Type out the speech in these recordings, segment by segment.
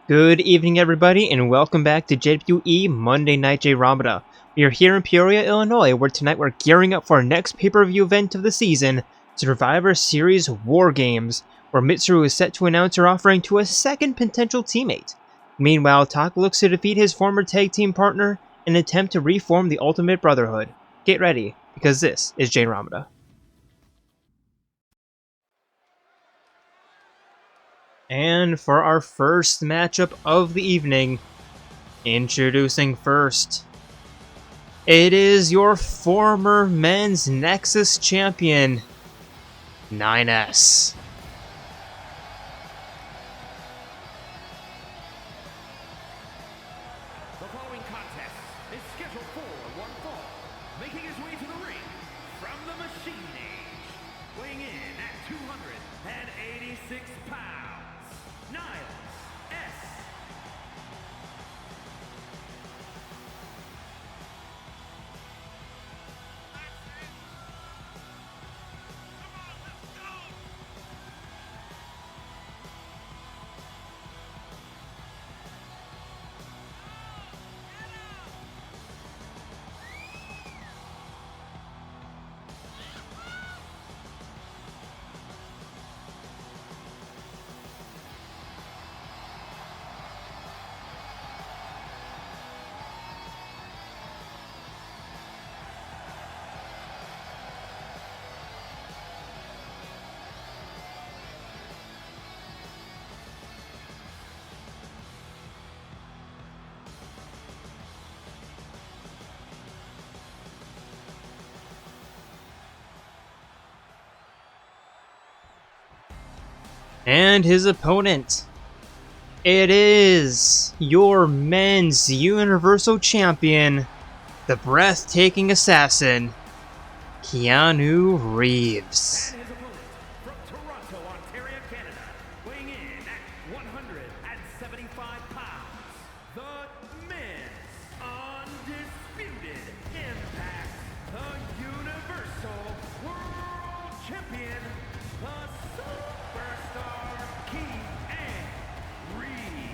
Good evening, everybody, and welcome back to JWE Monday Night Jayromada. We are here in Peoria, Illinois, where tonight we're gearing up for our next pay-per-view event of the season, Survivor Series War Games, where Mitsuru is set to announce her offering to a second potential teammate. Meanwhile, Taka looks to defeat his former tag team partner in an attempt to reform the Ultimate Brotherhood. Get ready, because this is Jayromada. And for our first matchup of the evening, introducing first, it is your former men's Nexus champion, 9S. The following contest is scheduled for one fall, making his way to the ring from the Machine Age, weighing in at 286 pounds, Niles S. And his opponent, it is your men's Universal Champion, the breathtaking assassin, Keanu Reeves. And his opponent from Toronto, Ontario, Canada, weighing in at 175 pounds, the men's undisputed Impact, the Universal World Champion, the Superstar Keanu Reeves.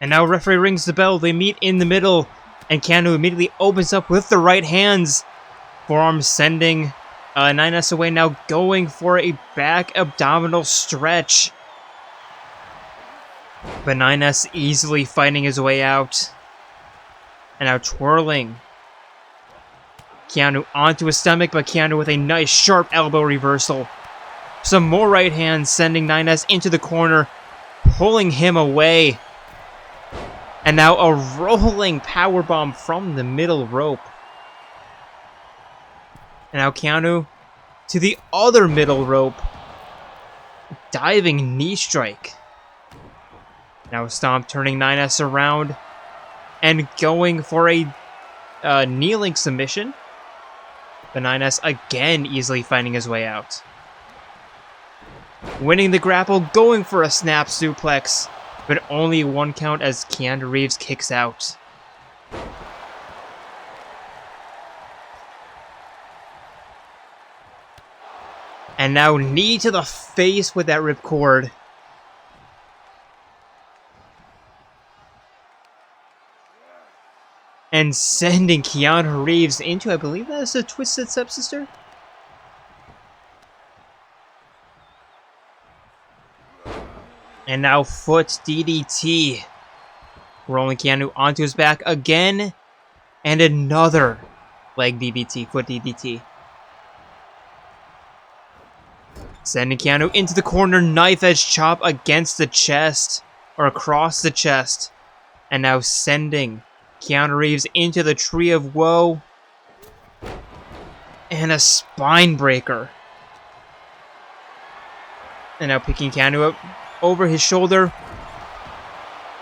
And now referee rings the bell, they meet in the middle, and Keanu immediately opens up with the right hands. Forearm sending 9S away, now going for a back abdominal stretch. But 9S easily fighting his way out. And now twirling Keanu onto his stomach, but Keanu with a nice sharp elbow reversal. Some more right hands sending 9S into the corner, pulling him away. And now a rolling powerbomb from the middle rope. And now Keanu to the other middle rope. Diving knee strike. Now Stomp turning 9S around and going for a kneeling submission. But 9S again easily finding his way out. Winning the grapple, going for a snap suplex. But only one count as Keanu Reeves kicks out. And now knee to the face with that ripcord. And sending Keanu Reeves into, I believe that's a twisted stepsister? And now foot DDT. Rolling Keanu onto his back again. And another leg DDT, foot DDT. Sending Keanu into the corner, knife edge chop against the chest, or across the chest. And now sending Keanu Reeves into the Tree of Woe. And a spine breaker. And now picking Keanu up over his shoulder.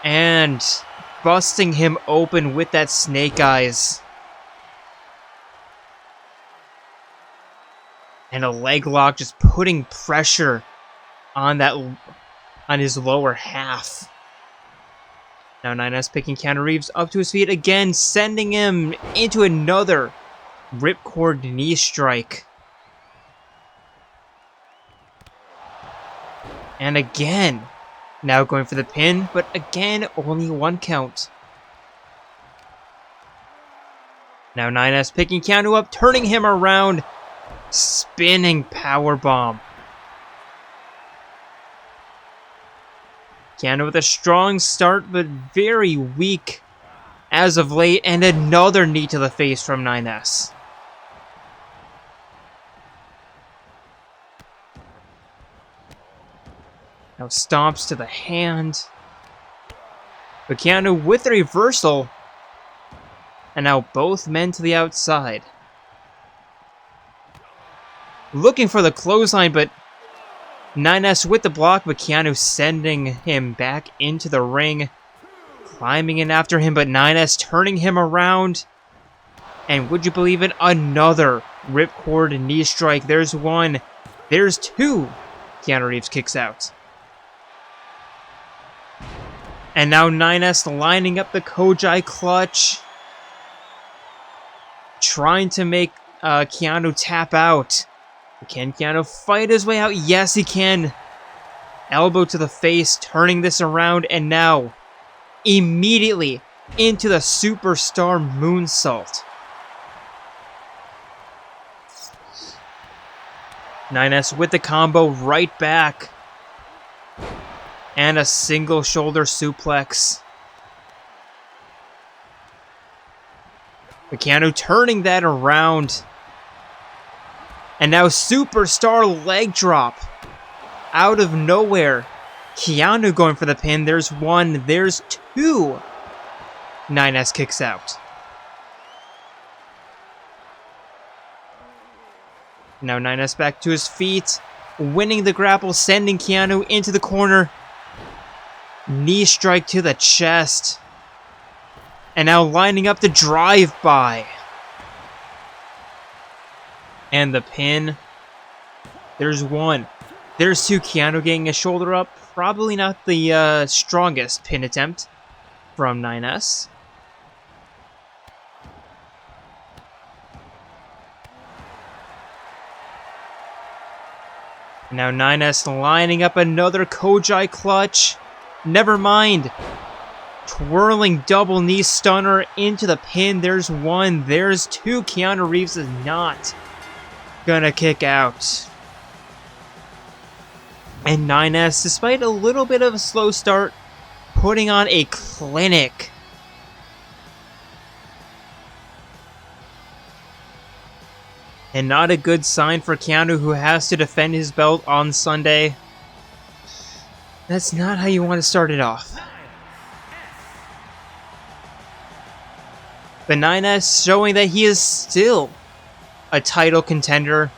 And busting him open with that snake eyes. And a leg lock, just putting pressure on his lower half. Now 9S picking Keanu Reeves up to his feet again, sending him into another ripcord knee strike. And again, now going for the pin, but again, only one count. Now 9S picking Keanu up, turning him around. Spinning powerbomb. Keanu with a strong start, but very weak as of late. And another knee to the face from 9S. Now stomps to the hand. But Keanu with the reversal. And now both men to the outside. Looking for the clothesline, but 9S with the block, but Keanu sending him back into the ring. Climbing in after him, but 9S turning him around. And would you believe it? Another ripcord knee strike. There's one. There's two. Keanu Reeves kicks out. And now 9S lining up the Kojai clutch. Trying to make Keanu tap out. Can Keanu fight his way out? Yes, he can. Elbow to the face, turning this around, and now immediately into the superstar moonsault. 9S with the combo right back. And a single shoulder suplex. Keanu turning that around. And now superstar leg drop. Out of nowhere. Keanu going for the pin. There's one. There's two. 9S kicks out. Now 9S back to his feet. Winning the grapple. Sending Keanu into the corner. Knee strike to the chest. And now lining up the drive-by. And the pin. There's one. There's two. Keanu getting a shoulder up. Probably not the strongest pin attempt from 9S. Now 9S lining up another Kojai clutch. Never mind. Twirling double knee stunner into the pin. There's one. There's two. Keanu Reeves is not gonna kick out. And 9S, despite a little bit of a slow start, putting on a clinic. And not a good sign for Keanu, who has to defend his belt on Sunday. That's not how you want to start it off. But 9S showing that he is still a title contender.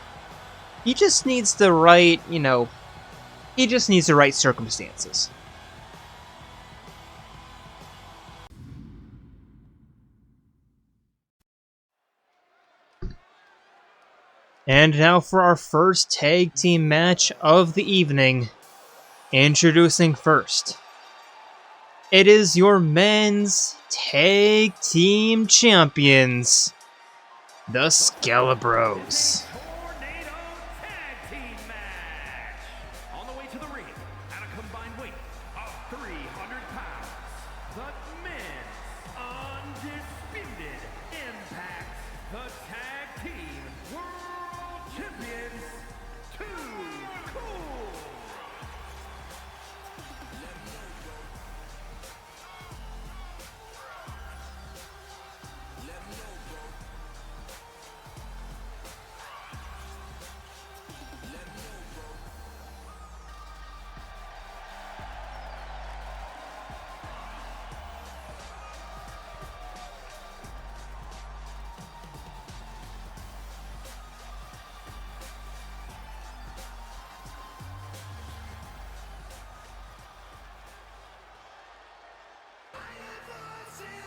He just needs the right, he just needs the right circumstances. And now for our first tag team match of the evening. Introducing first, it is your men's tag team champions, the Skelebros. 300 pounds, the men's undisputed Impact, the Tag Team World Champions, Too Cool.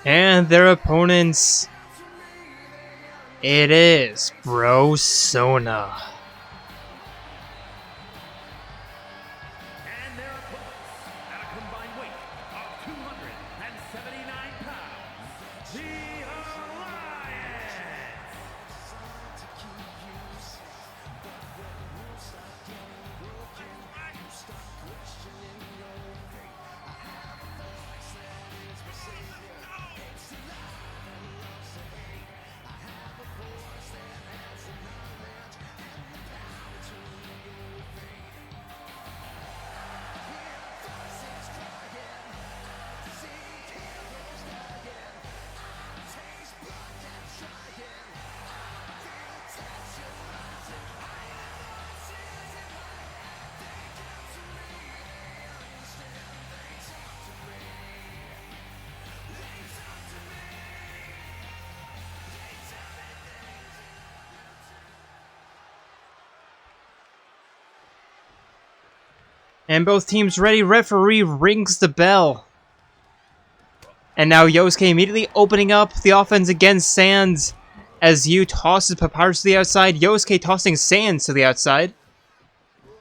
And their opponents, it is Brosona. And their opponents, at a combined weight of 279 pounds, the Alliance. And both teams ready. Referee rings the bell. And now Yosuke immediately opening up the offense against Sans as Yu tosses Papyrus to the outside. Yosuke tossing Sans to the outside.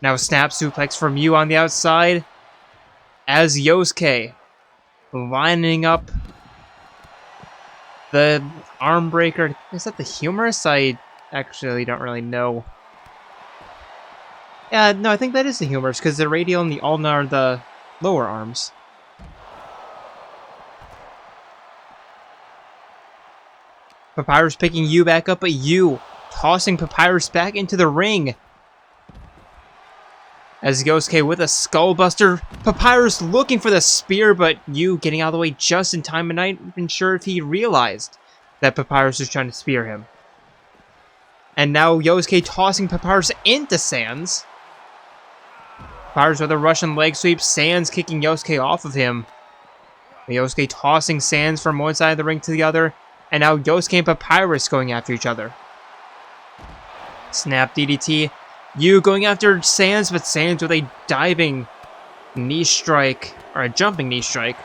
Now snap suplex from Yu on the outside as Yosuke lining up the arm breaker. Is that the humerus? I actually don't really know. Yeah, no, I think that is the humerus, because the radial and the ulnar are the lower arms. Papyrus picking Yu back up, but Yu tossing Papyrus back into the ring. As Yosuke with a skullbuster, Papyrus looking for the spear, but Yu getting out of the way just in time, and not even sure if he realized that Papyrus was trying to spear him. And now Yosuke tossing Papyrus into Sans. Papyrus with a Russian leg sweep, Sans kicking Yosuke off of him. Yosuke tossing Sans from one side of the ring to the other, and now Yosuke and Papyrus going after each other. Snap DDT. Yu going after Sans, but Sans with a diving knee strike, or a jumping knee strike.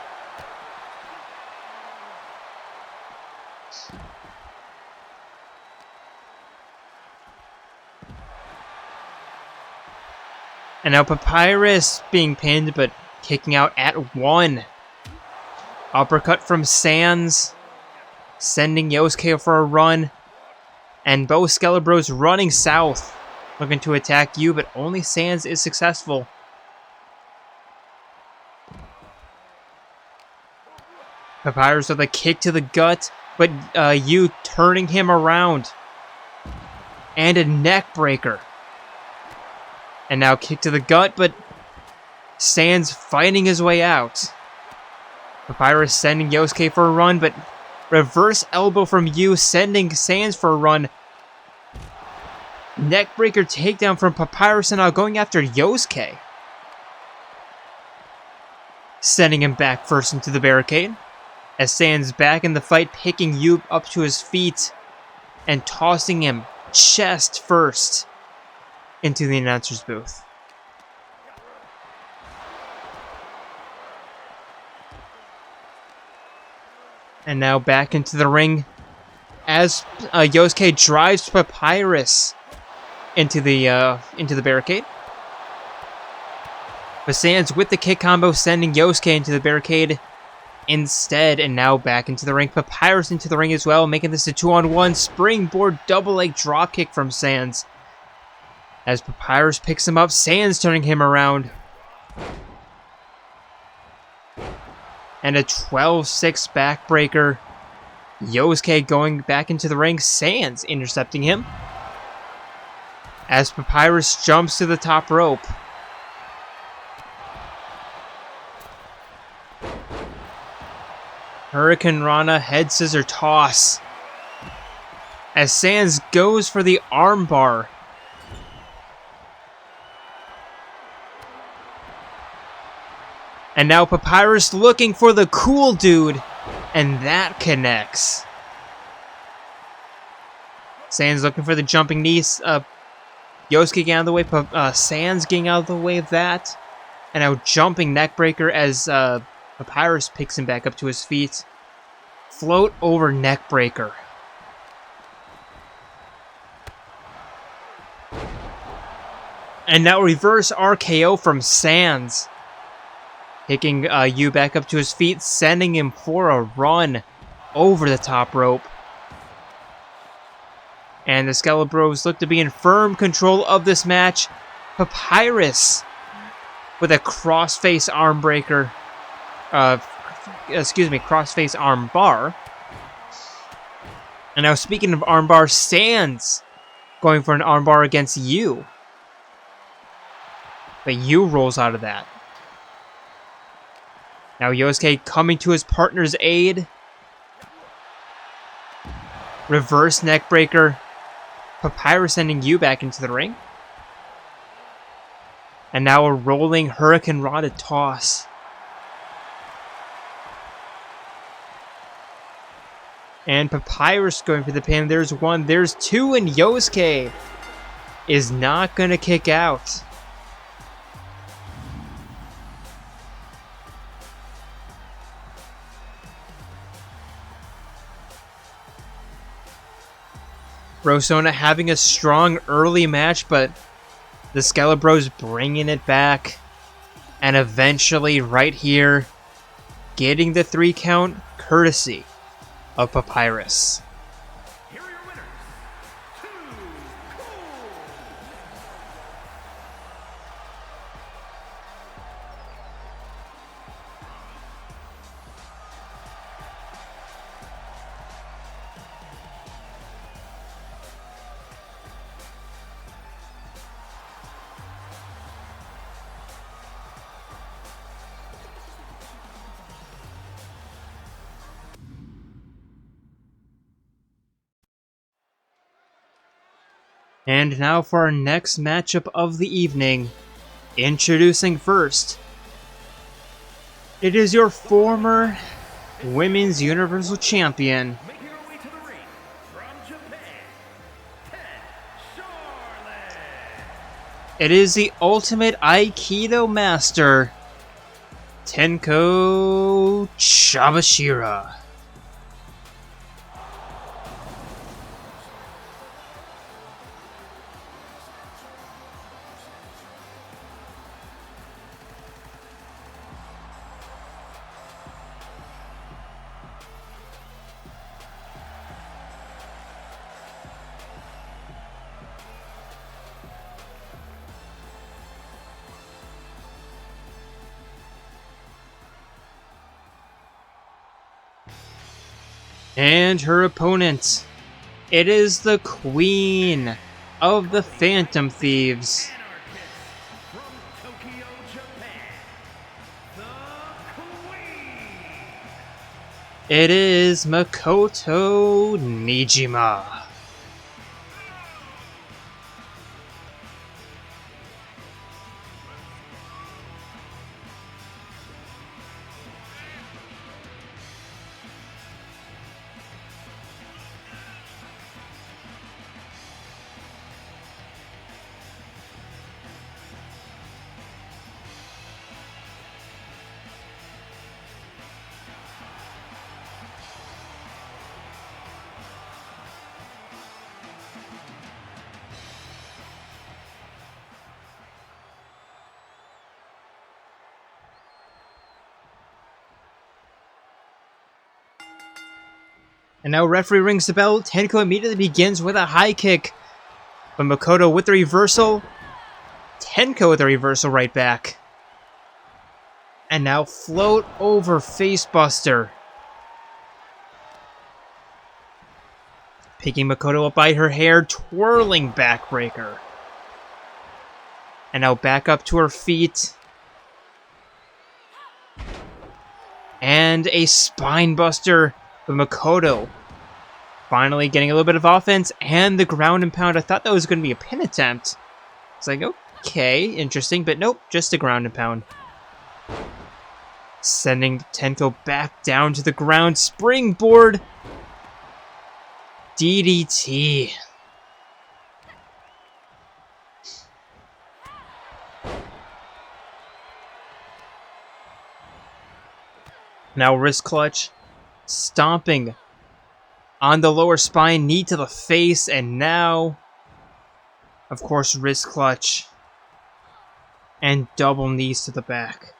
And now Papyrus being pinned, but kicking out at one. Uppercut from Sans, sending Yosuke for a run. And both Skelebros running south, looking to attack Yu, but only Sans is successful. Papyrus with a kick to the gut, but Yu turning him around. And a neck breaker. And now kick to the gut, but Sans fighting his way out. Papyrus sending Yosuke for a run, but reverse elbow from Yu sending Sans for a run. Neckbreaker takedown from Papyrus, and now going after Yosuke. Sending him back first into the barricade. As Sans back in the fight, picking Yu up to his feet and tossing him chest first into the announcer's booth. And now back into the ring as Yosuke drives Papyrus into the barricade. But Sans with the kick combo sending Yosuke into the barricade instead, and now back into the ring. Papyrus into the ring as well, making this a 2-on-1 springboard double leg dropkick from Sans. As Papyrus picks him up, Sans turning him around. And a 12-6 backbreaker. Yosuke going back into the ring. Sans intercepting him. As Papyrus jumps to the top rope. Hurricane Rana head scissor toss. As Sans goes for the armbar. And now Papyrus looking for the cool dude. And that connects. Sans looking for the jumping knees. Yosuke getting out of the way. Sans getting out of the way of that. And now jumping neckbreaker as Papyrus picks him back up to his feet. Float over neckbreaker. And now reverse RKO from Sans. Picking Yu back up to his feet, sending him for a run over the top rope. And the Skelebros look to be in firm control of this match. Papyrus with a crossface arm breaker. Crossface arm bar. And now speaking of arm bar, Sans going for an arm bar against Yu. But Yu rolls out of that. Now Yosuke coming to his partner's aid. Reverse neckbreaker. Papyrus sending Yu back into the ring. And now a rolling Hurricane Rana toss. And Papyrus going for the pin. There's one, there's two, and Yosuke is not going to kick out. Brosona having a strong early match, but the Skelebros bringing it back. And eventually, right here, getting the 3 count courtesy of Papyrus. Here are your winners, Too Cool. And now for our next matchup of the evening. Introducing first. It is your former Women's Universal Champion. Making her way to the ring from Japan, Charlotte. It is the ultimate Aikido master, Tenko Chabashira. And her opponent, it is the Queen of the Phantom Thieves. Anarchist from Tokyo, Japan, the Queen. It is Makoto Nijima. And now referee rings the bell. Tenko immediately begins with a high kick. But Makoto with the reversal. Tenko with the reversal right back. And now float over facebuster. Picking Makoto up by her hair, twirling backbreaker. And now back up to her feet. And a spinebuster with Makoto. Finally getting a little bit of offense and the ground and pound. I thought that was going to be a pin attempt. It's like, okay, interesting, but nope, just a ground and pound. Sending Tenko back down to the ground. Springboard. DDT. Now wrist clutch. Stomping on the lower spine. Knee to the face. And now, of course, wrist clutch. And double knees to the back.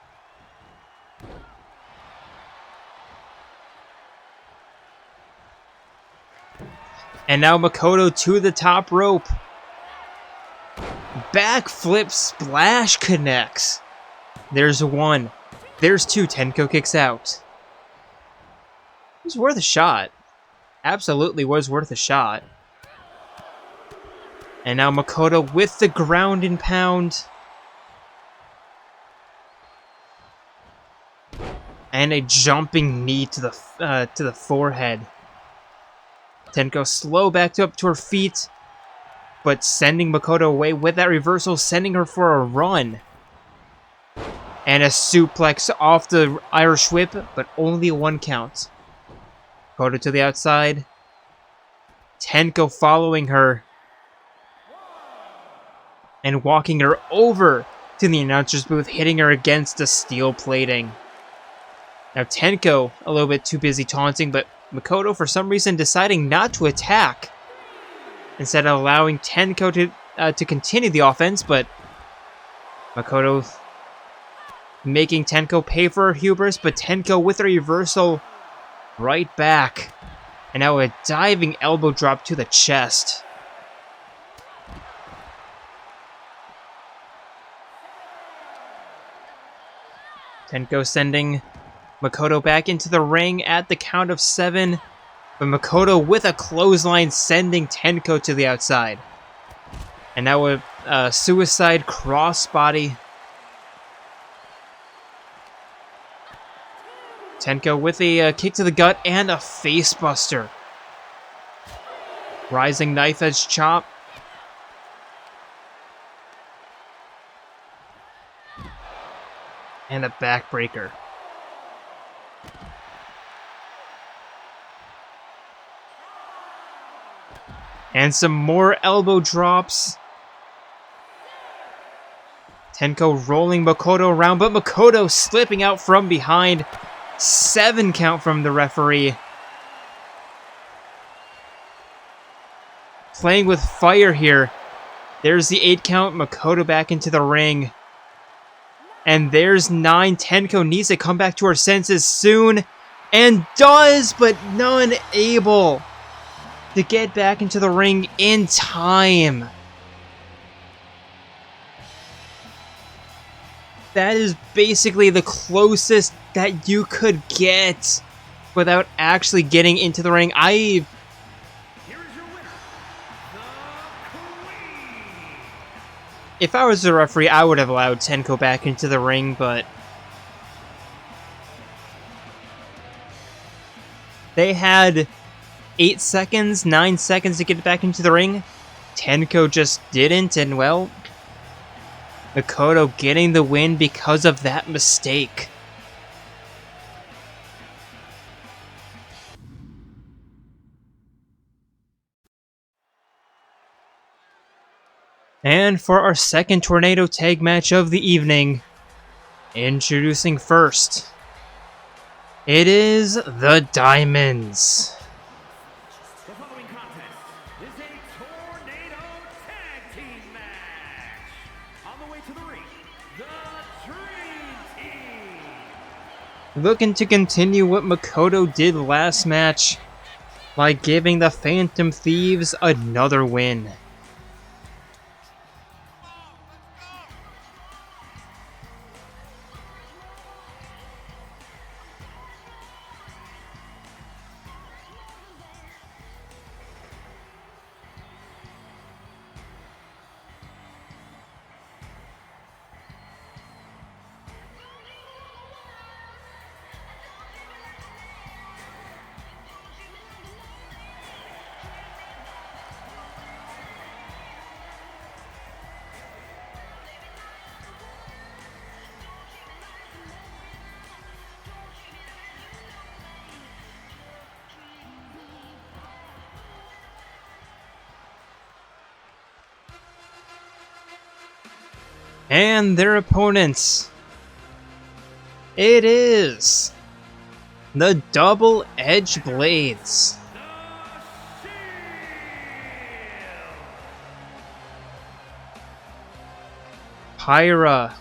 And now Makoto to the top rope. Backflip splash connects. There's one. There's two. Tenko kicks out. It was worth a shot. Absolutely was worth a shot. And now Makoto with the ground and pound. And a jumping knee to the forehead. Tenko slow back up to her feet, but sending Makoto away with that reversal, sending her for a run. And a suplex off the Irish whip, but only one count. Makoto to the outside. Tenko following her. And walking her over to the announcer's booth, hitting her against the steel plating. Now Tenko, a little bit too busy taunting, but Makoto, for some reason, deciding not to attack. Instead of allowing Tenko to continue the offense, but Makoto making Tenko pay for her hubris, but Tenko with a reversal right back. And now a diving elbow drop to the chest. Tenko sending Makoto back into the ring at the count of 7. But Makoto with a clothesline sending Tenko to the outside. And now a suicide crossbody. Tenko with a kick to the gut and a facebuster. Rising knife edge chop. And a backbreaker. And some more elbow drops. Tenko rolling Makoto around, but Makoto slipping out from behind. 7 count from the referee. Playing with fire here. There's the 8 count. Makoto back into the ring. And there's 9. Tenko needs to come back to her senses soon. And does, but none able to get back into the ring in time. That is basically the closest that you could get without actually getting into the ring. Here is your winner, the Queen. If I was the referee, I would have allowed Tenko back into the ring, but they had 8 seconds, 9 seconds to get back into the ring. Tenko just didn't, and well, Makoto getting the win because of that mistake. And for our second Tornado Tag match of the evening, introducing first, it is the Diamonds. The following contest is a Tornado Tag Team match. On the way to the ring, the Dream Team. Looking to continue what Makoto did last match by giving the Phantom Thieves another win. And their opponents. It is the Double Edge Blades. Pyra.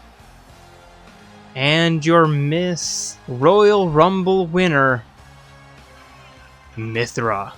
And your Miss Royal Rumble winner, Mythra.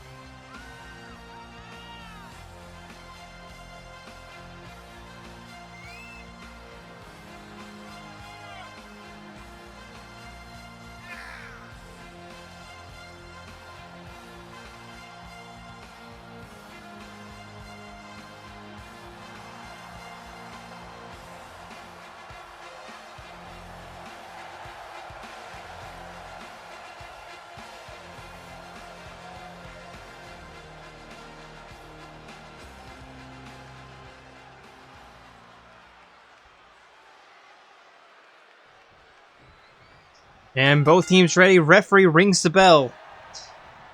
And both teams ready. Referee rings the bell.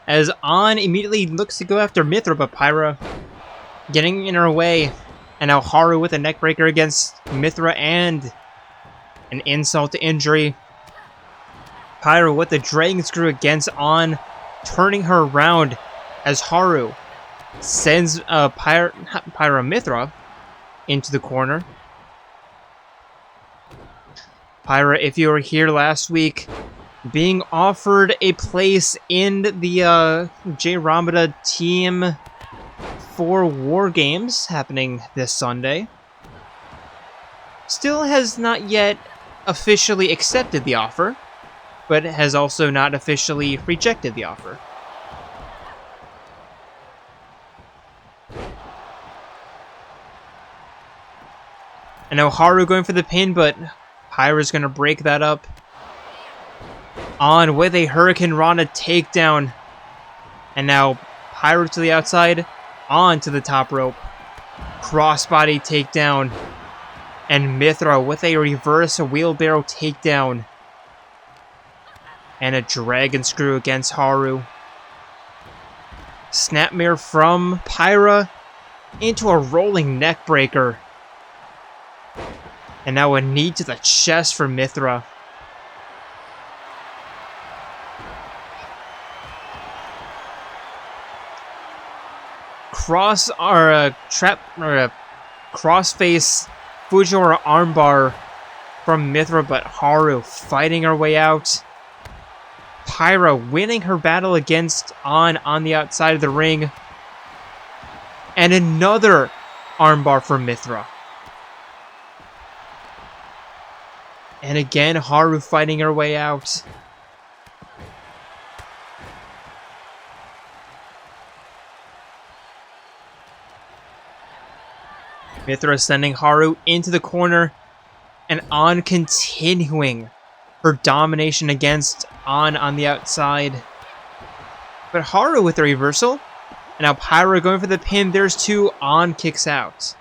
As An immediately looks to go after Mythra, but Pyra getting in her way. And now Haru with a neckbreaker against Mythra and an insult to injury. Pyra with the dragon screw against An, turning her around as Haru sends Pyra Mythra into the corner. Pyra, if you were here last week, being offered a place in the Jayromada team for War Games happening this Sunday, still has not yet officially accepted the offer, but has also not officially rejected the offer. And now Haru going for the pin, but Pyra's going to break that up. On with a Hurricane Rana takedown. And now Pyra to the outside, on to the top rope. Crossbody takedown. And Mythra with a reverse wheelbarrow takedown. And a dragon screw against Haru. Snapmare from Pyra into a rolling neck breaker. And now a knee to the chest for Mythra. Crossface Fujiwara armbar from Mythra, but Haru fighting her way out. Pyra winning her battle against An on the outside of the ring. And another armbar from Mythra. And again, Haru fighting her way out. Mythra sending Haru into the corner. And An continuing her domination against An on the outside. But Haru with the reversal. And now Pyra going for the pin. There's two. An kicks out.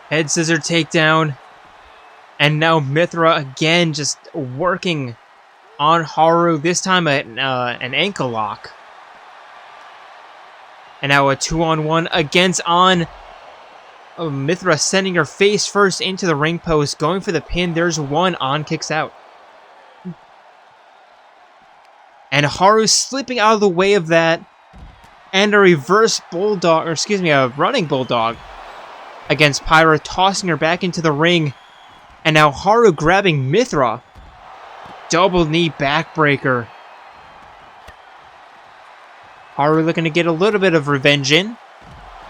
Head scissor takedown. And now Mythra again just working on Haru. This time an ankle lock. And now a 2-on-1 against An. Mythra sending her face first into the ring post. Going for the pin. There's one. An kicks out. And Haru slipping out of the way of that. And a reverse bulldog, or excuse me, a running bulldog against Pyra, tossing her back into the ring. And now Haru grabbing Mythra. Double knee backbreaker. Haru looking to get a little bit of revenge in.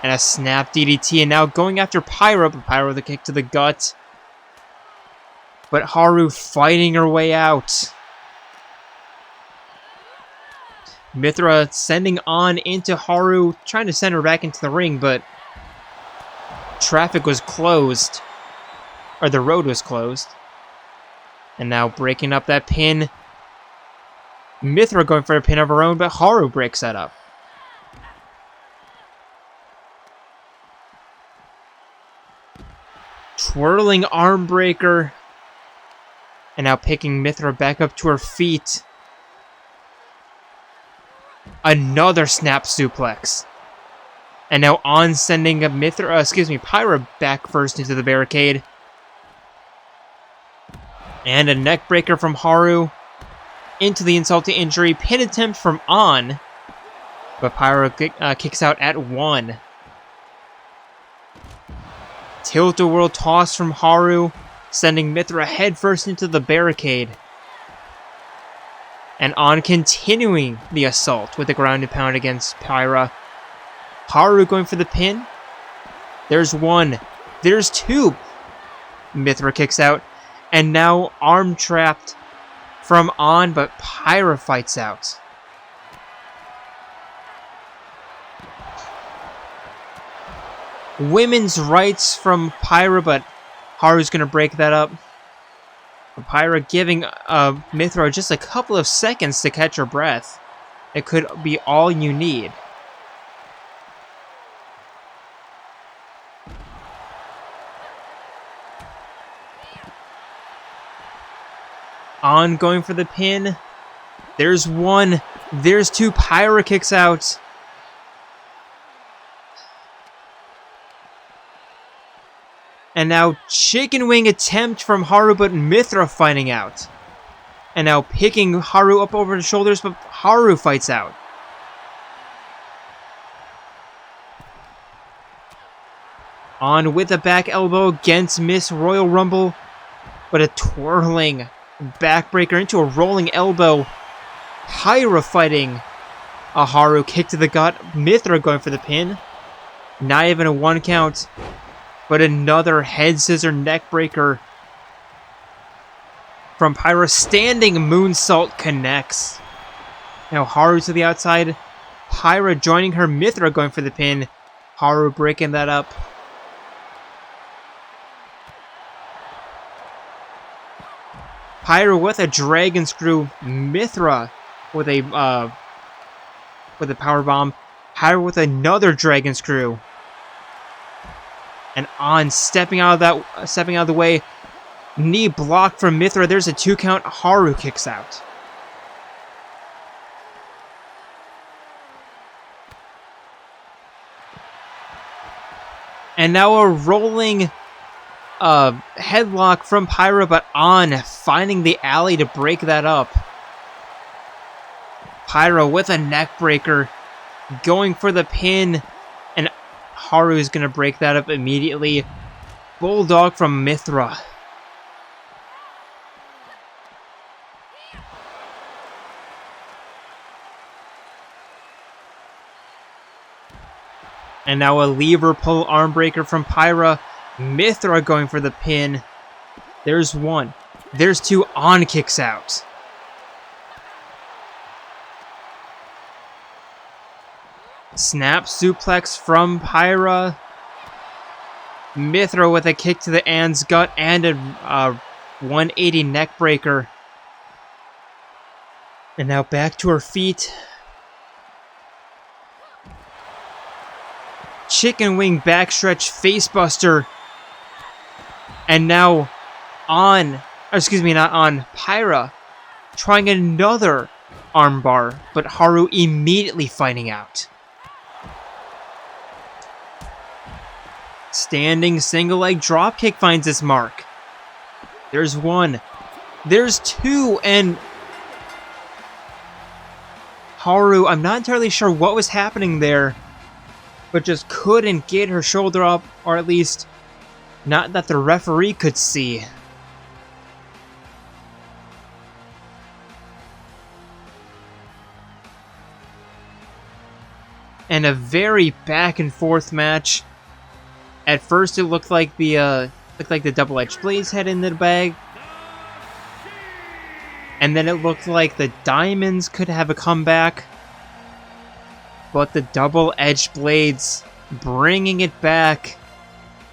And a snap DDT. And now going after Pyra, but Pyra with a kick to the gut. But Haru fighting her way out. Mythra sending An into Haru, trying to send her back into the ring, but traffic was closed. Or the road was closed. And now breaking up that pin. Mythra going for a pin of her own, but Haru breaks that up. Twirling arm breaker. And now picking Mythra back up to her feet. Another snap suplex. And now On sending a Pyra back first into the barricade. And a neckbreaker from Haru. Into the insult to injury. Pin attempt from On. But Pyra kicks out at 1. Tilt-a-whirl toss from Haru. Sending Mithra headfirst into the barricade. And On continuing the assault with a ground and pound against Pyra. Haru going for the pin. There's 1. There's 2. Mithra kicks out. And now arm trapped from On, but Pyra fights out. Women's rights from Pyra, but Haru's going to break that up. Pyra giving Mithra just a couple of seconds to catch her breath. It could be all you need. On going for the pin. There's 1. There's 2. Pyra kicks out. And now chicken wing attempt from Haru, but Mithra fighting out. And now picking Haru up over the shoulders, but Haru fights out. On with a back elbow against Miss Royal Rumble, but a twirling backbreaker into a rolling elbow. Pyra fighting a Haru kick to the gut. Mithra going for the pin. Not even a 1 count. But another head scissor neck breaker from Pyra. Standing moonsault connects. Now Haru to the outside. Pyra joining her. Mithra going for the pin. Haru breaking that up. Pyra with a dragon screw. Mithra with a power bomb. Pyra with another dragon screw. And On stepping out of the way. Knee blocked from Mithra. There's a 2 count. Haru kicks out. And now a rolling headlock from Pyra, but On finding the alley to break that up. Pyra with a neck breaker. Going for the pin. And Haru is going to break that up immediately. Bulldog from Mithra. And now a lever pull arm breaker from Pyra. Mithra going for the pin. There's 1. There's 2. On kicks out. Snap suplex from Pyra. Mithra with a kick to the An's gut and a 180 neck breaker. And now back to her feet. Chicken wing backstretch facebuster. And now Pyra trying another armbar, but Haru immediately fighting out. Standing single leg dropkick finds its mark. There's 1. There's 2, and Haru, I'm not entirely sure what was happening there, but just couldn't get her shoulder up, or at least not that the referee could see. And a very back and forth match. At first, it looked like the double-edged blades head in the bag, and then it looked like the diamonds could have a comeback, but the double-edged blades bringing it back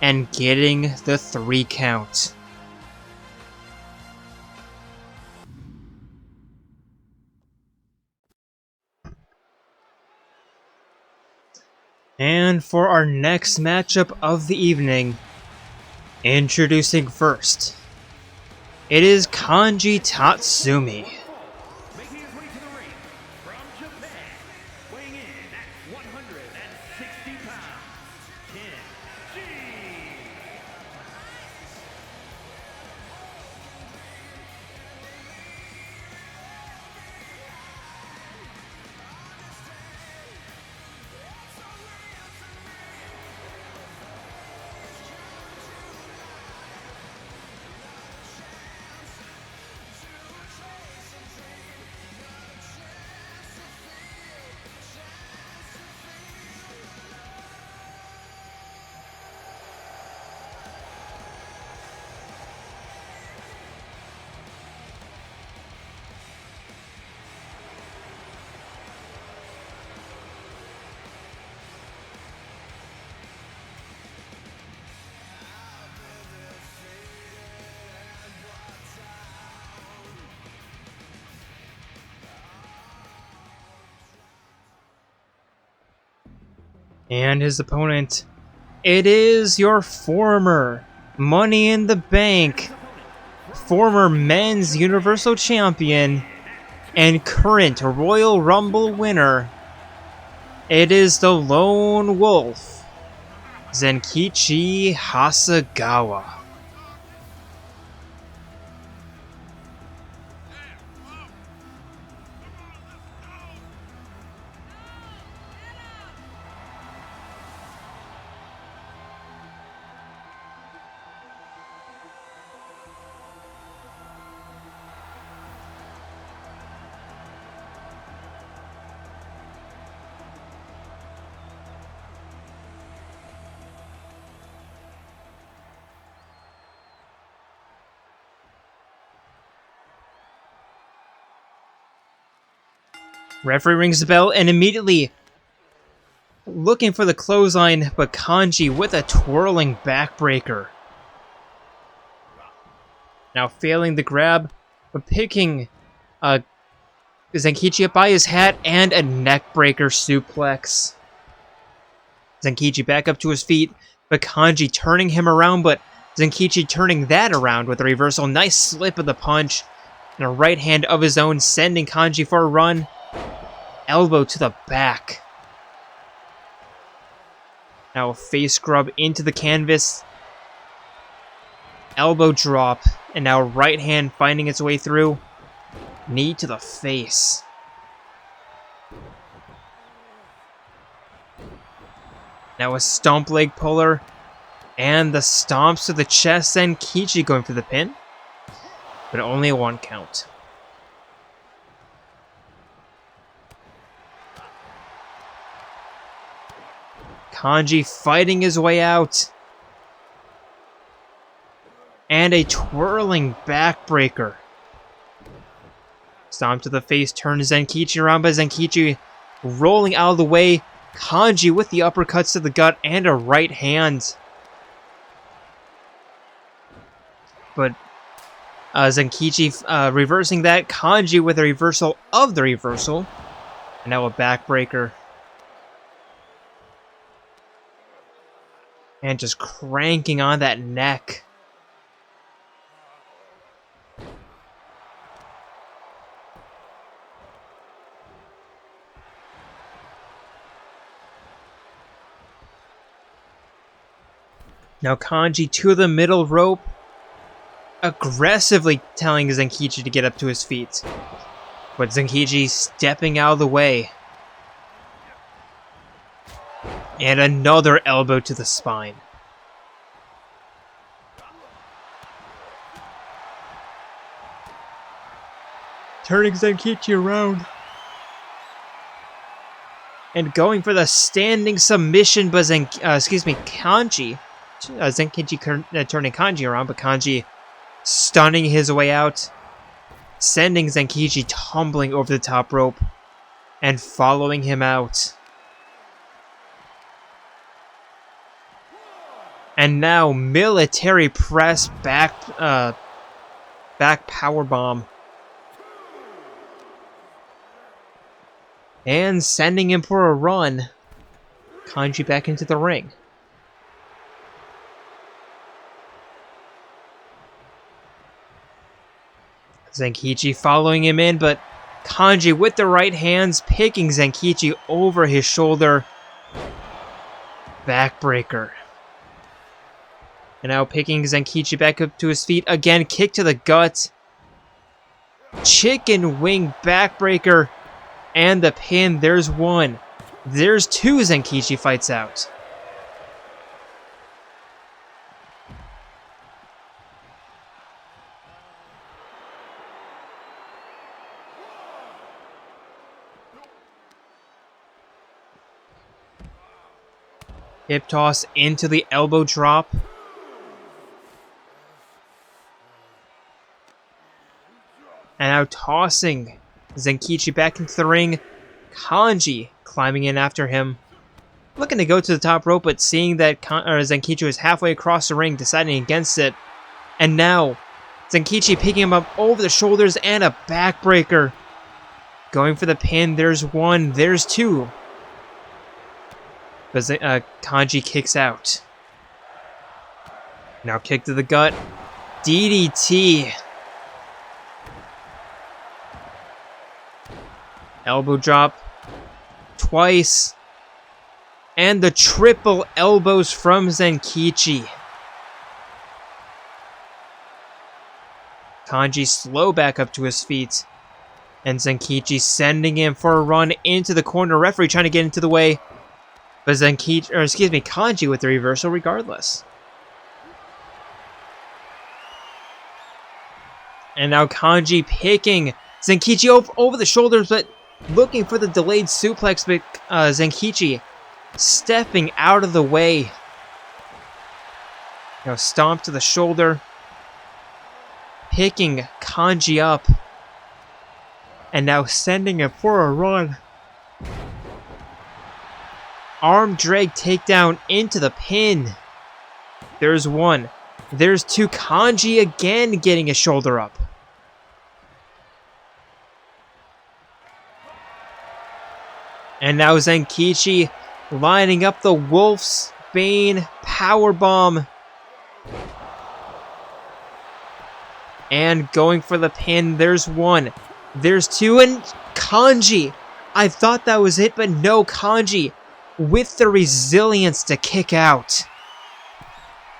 and getting the 3 count. And for our next matchup of the evening, introducing first, it is Kanji Tatsumi. Making his way to the ring from Japan, And his opponent, it is your former Money in the Bank, former Men's Universal Champion, and current Royal Rumble winner. It is the Lone Wolf, Zenkichi Hasegawa. Referee rings the bell and immediately looking for the clothesline, but Kanji with a twirling backbreaker. Now failing the grab, but picking Zenkichi up by his hat and a neckbreaker suplex. Zenkichi back up to his feet, but Kanji turning him around, but Zenkichi turning that around with a reversal. Nice slip of the punch and a right hand of his own, sending Kanji for a run. Elbow to the back. Now a face scrub into the canvas. Elbow drop. And now right hand finding its way through. Knee to the face. Now a stomp leg puller. And the stomps to the chest. And Zenkichi going for the pin. But only a 1 count. Kanji fighting his way out. And a twirling backbreaker. Stomp to the face, turns Zenkichi around, but Zenkichi rolling out of the way. Kanji with the uppercuts to the gut and a right hand. But Zenkichi reversing that. Kanji with a reversal of the reversal. And now a backbreaker. And just cranking on that neck. Now Kanji to the middle rope. Aggressively telling Zenkichi to get up to his feet. But Zenkichi stepping out of the way. And another elbow to the spine. Turning Zenkichi around. And going for the standing submission, but Kanji. Zenkichi turning Kanji around, but Kanji stunning his way out. Sending Zenkichi tumbling over the top rope. And following him out. And now military press back power bomb. And sending him for a run. Kanji back into the ring. Zenkichi following him in, but Kanji with the right hands picking Zenkichi over his shoulder. Backbreaker. And now picking Zenkichi back up to his feet. Again, kick to the gut. Chicken wing backbreaker. And the pin. There's 1. There's 2. Zenkichi fights out. Hip toss into the elbow drop. And now tossing Zenkichi back into the ring. Kanji climbing in after him. Looking to go to the top rope, but seeing that Zenkichi was halfway across the ring, deciding against it. And now, Zenkichi picking him up over the shoulders and a backbreaker. Going for the pin. There's 1. There's 2. But Kanji kicks out. Now kick to the gut. DDT. Elbow drop. Twice. And the triple elbows from Zenkichi. Kanji slow back up to his feet. And Zenkichi sending him for a run into the corner. Referee trying to get into the way. But Kanji with the reversal regardless. And now Kanji picking Zenkichi over the shoulders, but looking for the delayed suplex, but Zenkichi stepping out of the way. Now stomp to the shoulder. Picking Kanji up. And now sending him for a run. Arm drag takedown into the pin. There's one. There's two. Kanji again getting a shoulder up. And now Zenkichi lining up the Wolf's Bane powerbomb. And going for the pin. There's one. There's two. And Kanji. I thought that was it, but no. Kanji with the resilience to kick out.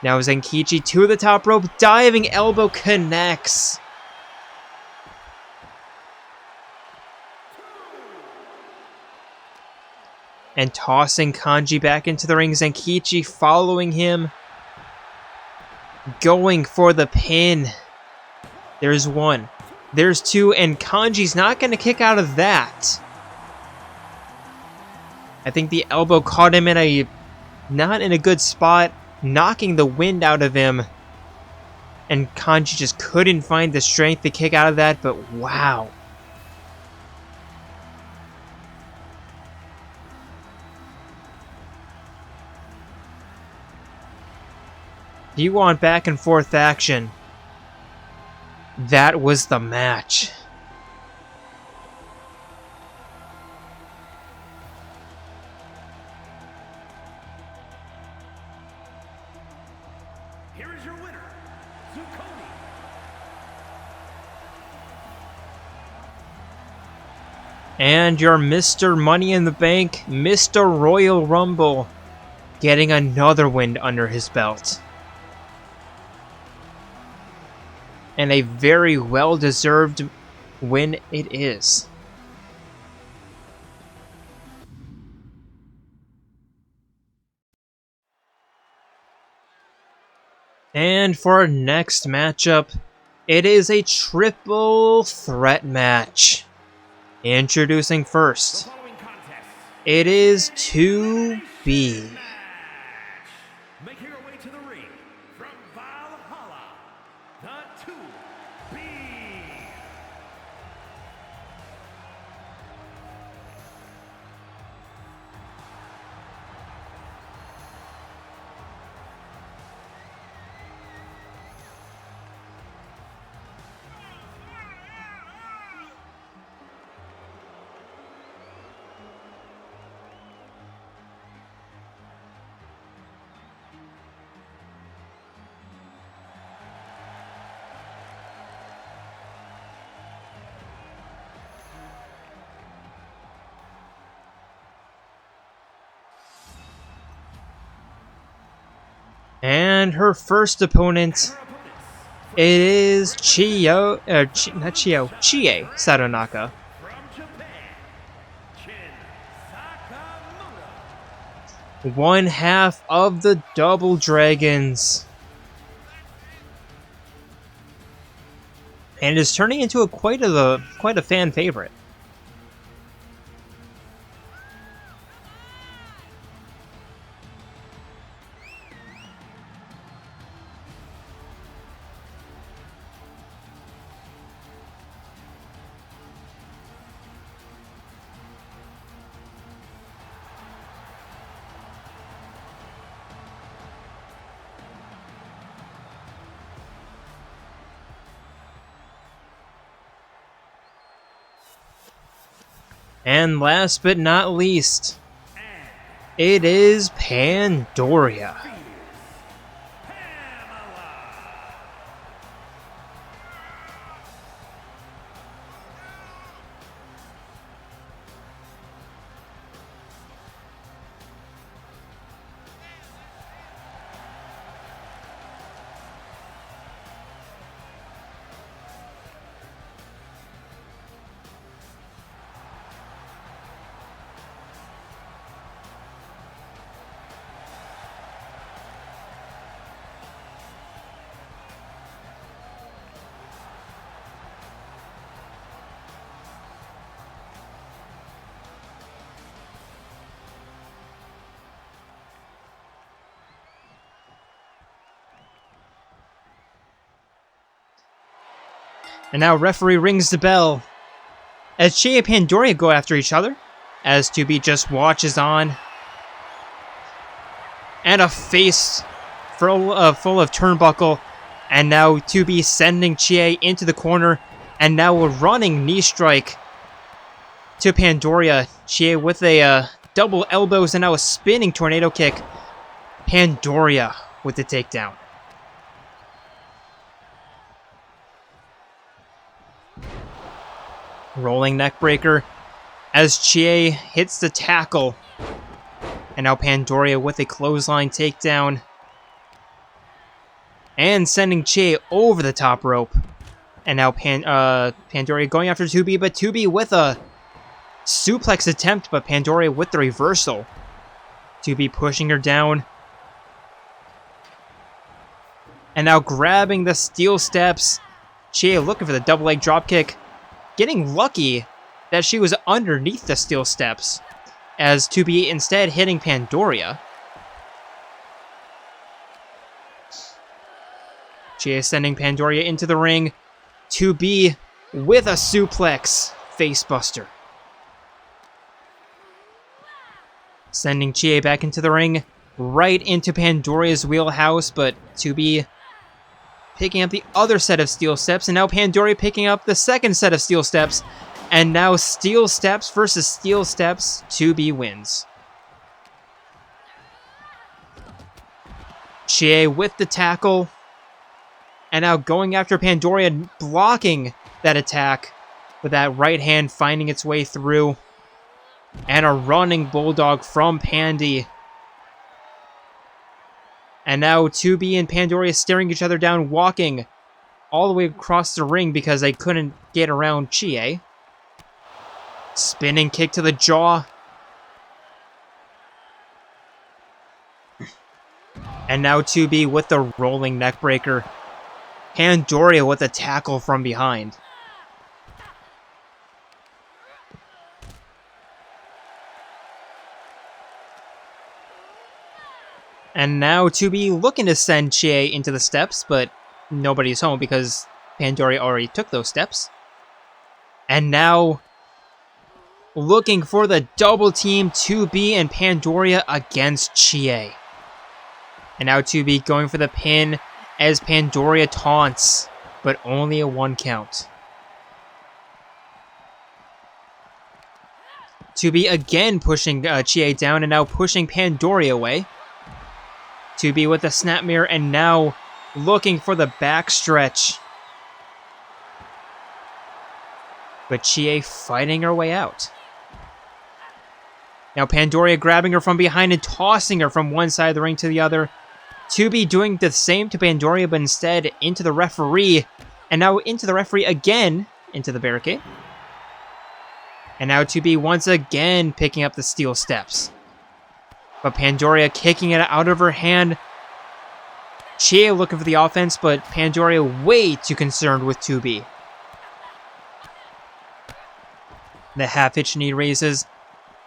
Now Zenkichi to the top rope. Diving elbow connects. And tossing Kanji back into the ring. Zenkichi following him. Going for the pin. There's one. There's two. And Kanji's not going to kick out of that. I think the elbow caught him in not in a good spot. Knocking the wind out of him. And Kanji just couldn't find the strength to kick out of that. But wow. If you want back and forth action, that was the match. Here is your winner, Zucconi. And your Mr. Money in the Bank, Mr. Royal Rumble, getting another win under his belt. And a very well-deserved win it is. And for our next matchup, it is a triple threat match. Introducing first, it is 2B. Making her way to the ring from Valhalla, the 2B. And her first opponent, it is Chie Satonaka. From Japan, Sakamoto. One half of the Double Dragons. And is turning into quite a fan favorite. And last but not least, It is Pandoria. And now referee rings the bell as Chie and Pandoria go after each other, as 2B just watches on. And a face full of turnbuckle, and now 2B sending Chie into the corner, and now a running knee strike to Pandoria. Chie with a double elbows and now a spinning tornado kick. Pandoria with the takedown. Rolling neckbreaker as Chie hits the tackle. And now Pandoria with a clothesline takedown. And sending Chie over the top rope. And now Pandoria going after 2B, but 2B with a suplex attempt, but Pandoria with the reversal. 2B pushing her down. And now grabbing the steel steps. Chie looking for the double leg dropkick. Getting lucky that she was underneath the steel steps, as 2B instead hitting Pandoria. Chie sending Pandoria into the ring. 2B with a suplex facebuster. Sending Chie back into the ring, right into Pandoria's wheelhouse, but 2B picking up the other set of steel steps, and now Pandoria picking up the second set of steel steps, and now steel steps versus steel steps, 2B wins. Chie with the tackle, and now going after Pandoria, blocking that attack with that right hand finding its way through, and a running bulldog from Pandy. And now 2B and Pandoria staring each other down, walking all the way across the ring because they couldn't get around Chie. Spinning kick to the jaw. And now 2B with the rolling neckbreaker. Pandoria with a tackle from behind. And now 2B looking to send Chie into the steps, but nobody's home because Pandoria already took those steps. And now looking for the double team, 2B and Pandoria against Chie. And now 2B going for the pin as Pandoria taunts, but only a 1 count. 2B again pushing Chie down and now pushing Pandoria away. 2B with the snap mirror and now looking for the backstretch. But Chie fighting her way out. Now Pandoria grabbing her from behind and tossing her from one side of the ring to the other. 2B doing the same to Pandoria, but instead into the referee. And now into the referee again, into the barricade. And now 2B once again picking up the steel steps. But Pandoria kicking it out of her hand. Chie looking for the offense, but Pandoria way too concerned with 2B. The half-hitch knee raises.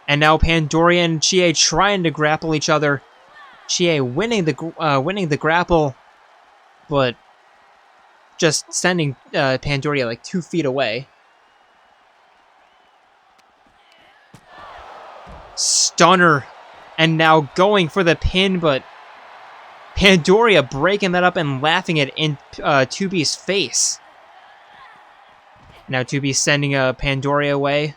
And now Pandoria and Chie trying to grapple each other. Chie winning the grapple, but just sending Pandoria like 2 feet away. Stunner. And now going for the pin, but Pandoria breaking that up and laughing it in 2B's face. Now 2B sending Pandoria away.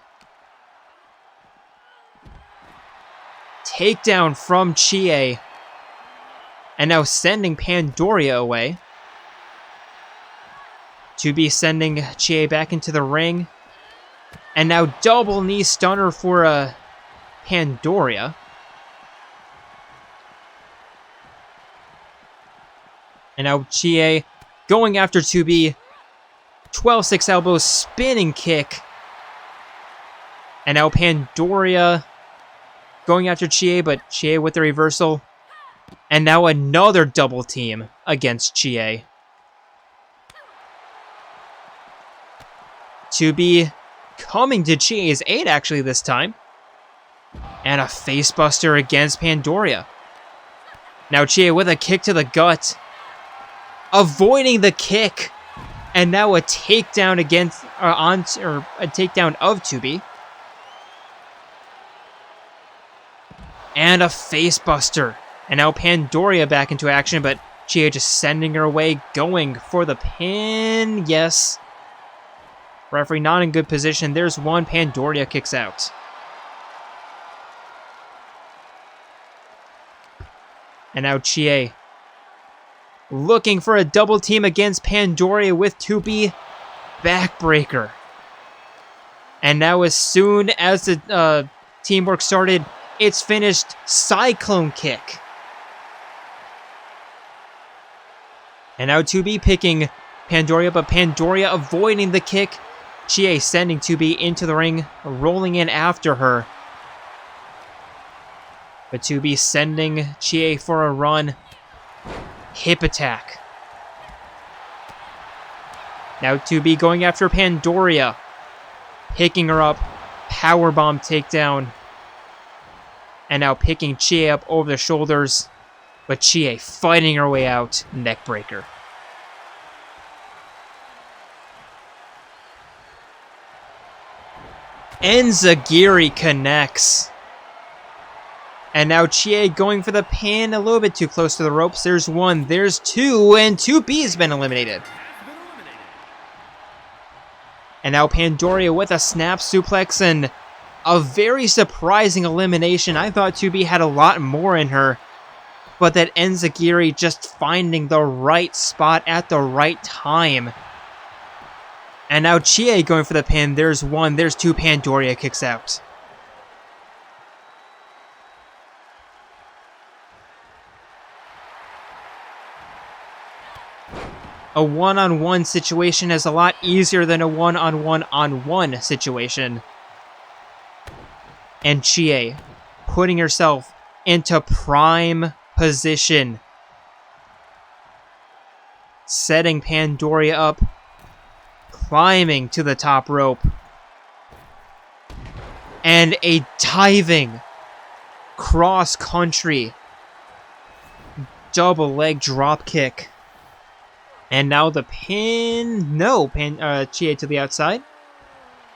takedown from Chie. And now sending Pandoria away. To be sending Chie back into the ring. And now double knee stunner for Pandoria. And now Chie going after 2B. 12-6 elbow spinning kick. And now Pandoria going after Chie, but Chie with the reversal. And now another double team against Chie. 2B coming to Chie's aid actually this time. And a facebuster against Pandoria. Now Chie with a kick to the gut. Avoiding the kick. And now a takedown against, a takedown of 2B. And a facebuster. And now Pandoria back into action, but Chie just sending her away, going for the pin. Yes. Referee not in good position. There's one. Pandoria kicks out. And now Chie looking for a double team against Pandoria with 2B backbreaker. And now as soon as the teamwork started, it's finished. Cyclone kick. And now 2B picking Pandoria, but Pandoria avoiding the kick. Chie sending 2B into the ring, rolling in after her. But 2B sending Chie for a run. Hip attack. Now 2B going after Pandoria. Picking her up. Powerbomb takedown. And now picking Chie up over the shoulders. But Chie fighting her way out. Neckbreaker. Enziguri connects. And now Chie going for the pin a little bit too close to the ropes. There's one, there's two, and 2B has been eliminated. And now Pandoria with a snap suplex and a very surprising elimination. I thought 2B had a lot more in her, but that Enziguri just finding the right spot at the right time. And now Chie going for the pin. There's one, there's two. Pandoria kicks out. A one-on-one situation is a lot easier than a one-on-one-on-one situation. And Chie putting herself into prime position. Setting Pandoria up. Climbing to the top rope. And a diving cross-country double leg drop kick. And now the pin. No, Chie to the outside.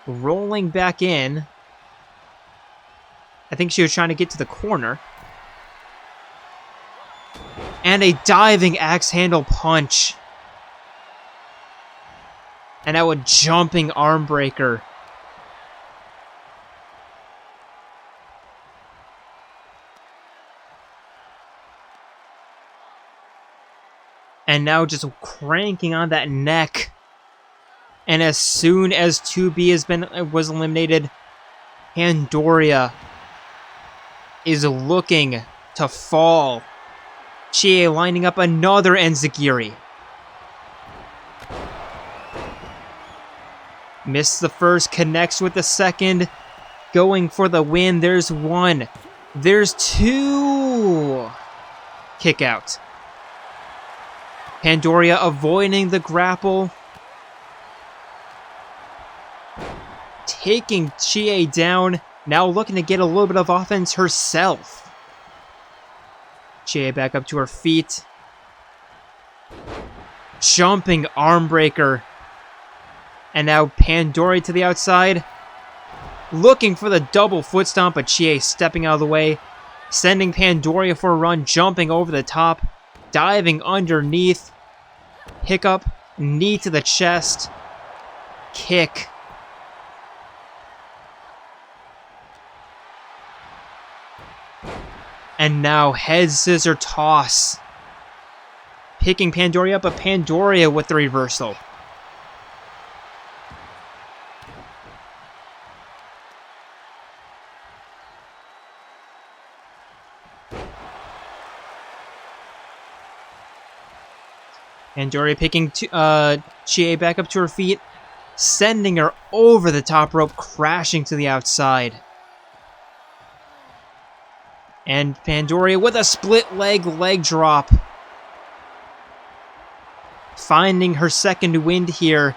Rolling back in. I think she was trying to get to the corner. And a diving axe handle punch. And now a jumping arm breaker. And now just cranking on that neck. And as soon as 2B was eliminated, Pandoria is looking to fall. Chie lining up another Enziguri. Missed the first, connects with the second. Going for the win. There's one. There's two. Kick out. Pandoria avoiding the grapple. Taking Chie down. Now looking to get a little bit of offense herself. Chie back up to her feet. Jumping arm breaker. And now Pandoria to the outside. Looking for the double foot stomp, but Chie stepping out of the way. Sending Pandoria for a run, jumping over the top. Diving underneath. Pick up, knee to the chest. Kick. And now head scissor toss. Picking Pandoria up, but Pandoria with the reversal. Pandoria picking Chie back up to her feet, sending her over the top rope, crashing to the outside. And Pandoria with a split leg drop. Finding her second wind here.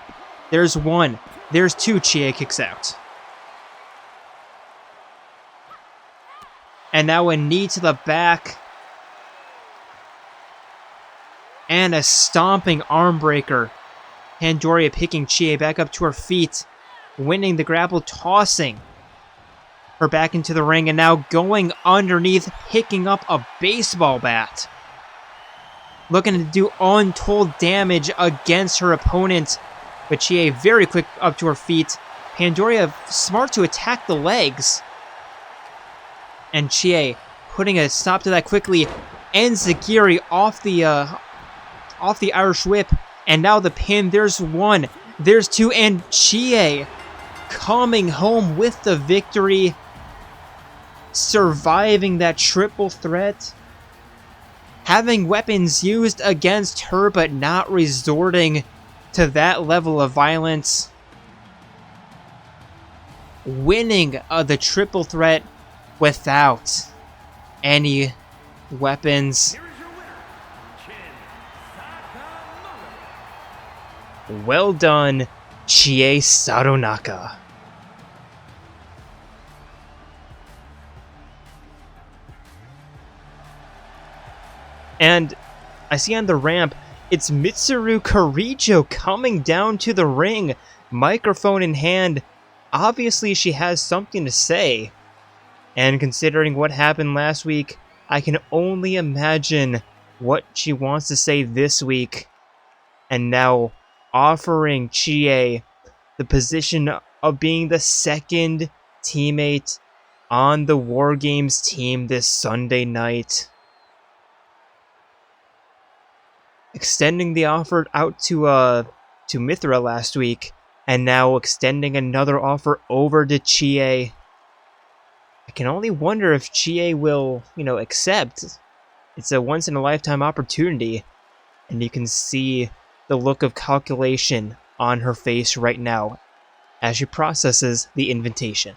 There's one. There's two. Chie kicks out. And now a knee to the back. And a stomping arm breaker. Pandoria picking Chie back up to her feet. Winning the grapple, tossing her back into the ring. And now going underneath, picking up a baseball bat. Looking to do untold damage against her opponent. But Chie very quick up to her feet. Pandoria smart to attack the legs. And Chie putting a stop to that quickly. Ends the Giri off the Irish whip. And now the pin. There's one. There's two. And Chie coming home with the victory. Surviving that triple threat. Having weapons used against her, but not resorting to that level of violence. Winning the triple threat without any weapons. Well done, Chie Satonaka. And I see on the ramp, it's Mitsuru Kirijo coming down to the ring, microphone in hand. Obviously, she has something to say. And considering what happened last week, I can only imagine what she wants to say this week. And now offering Chie the position of being the second teammate on the War Games team this Sunday night. Extending the offer out to Mithra last week, and now extending another offer over to Chie. I can only wonder if Chie will, accept. It's a once-in-a-lifetime opportunity, and you can see the look of calculation on her face right now as she processes the invitation.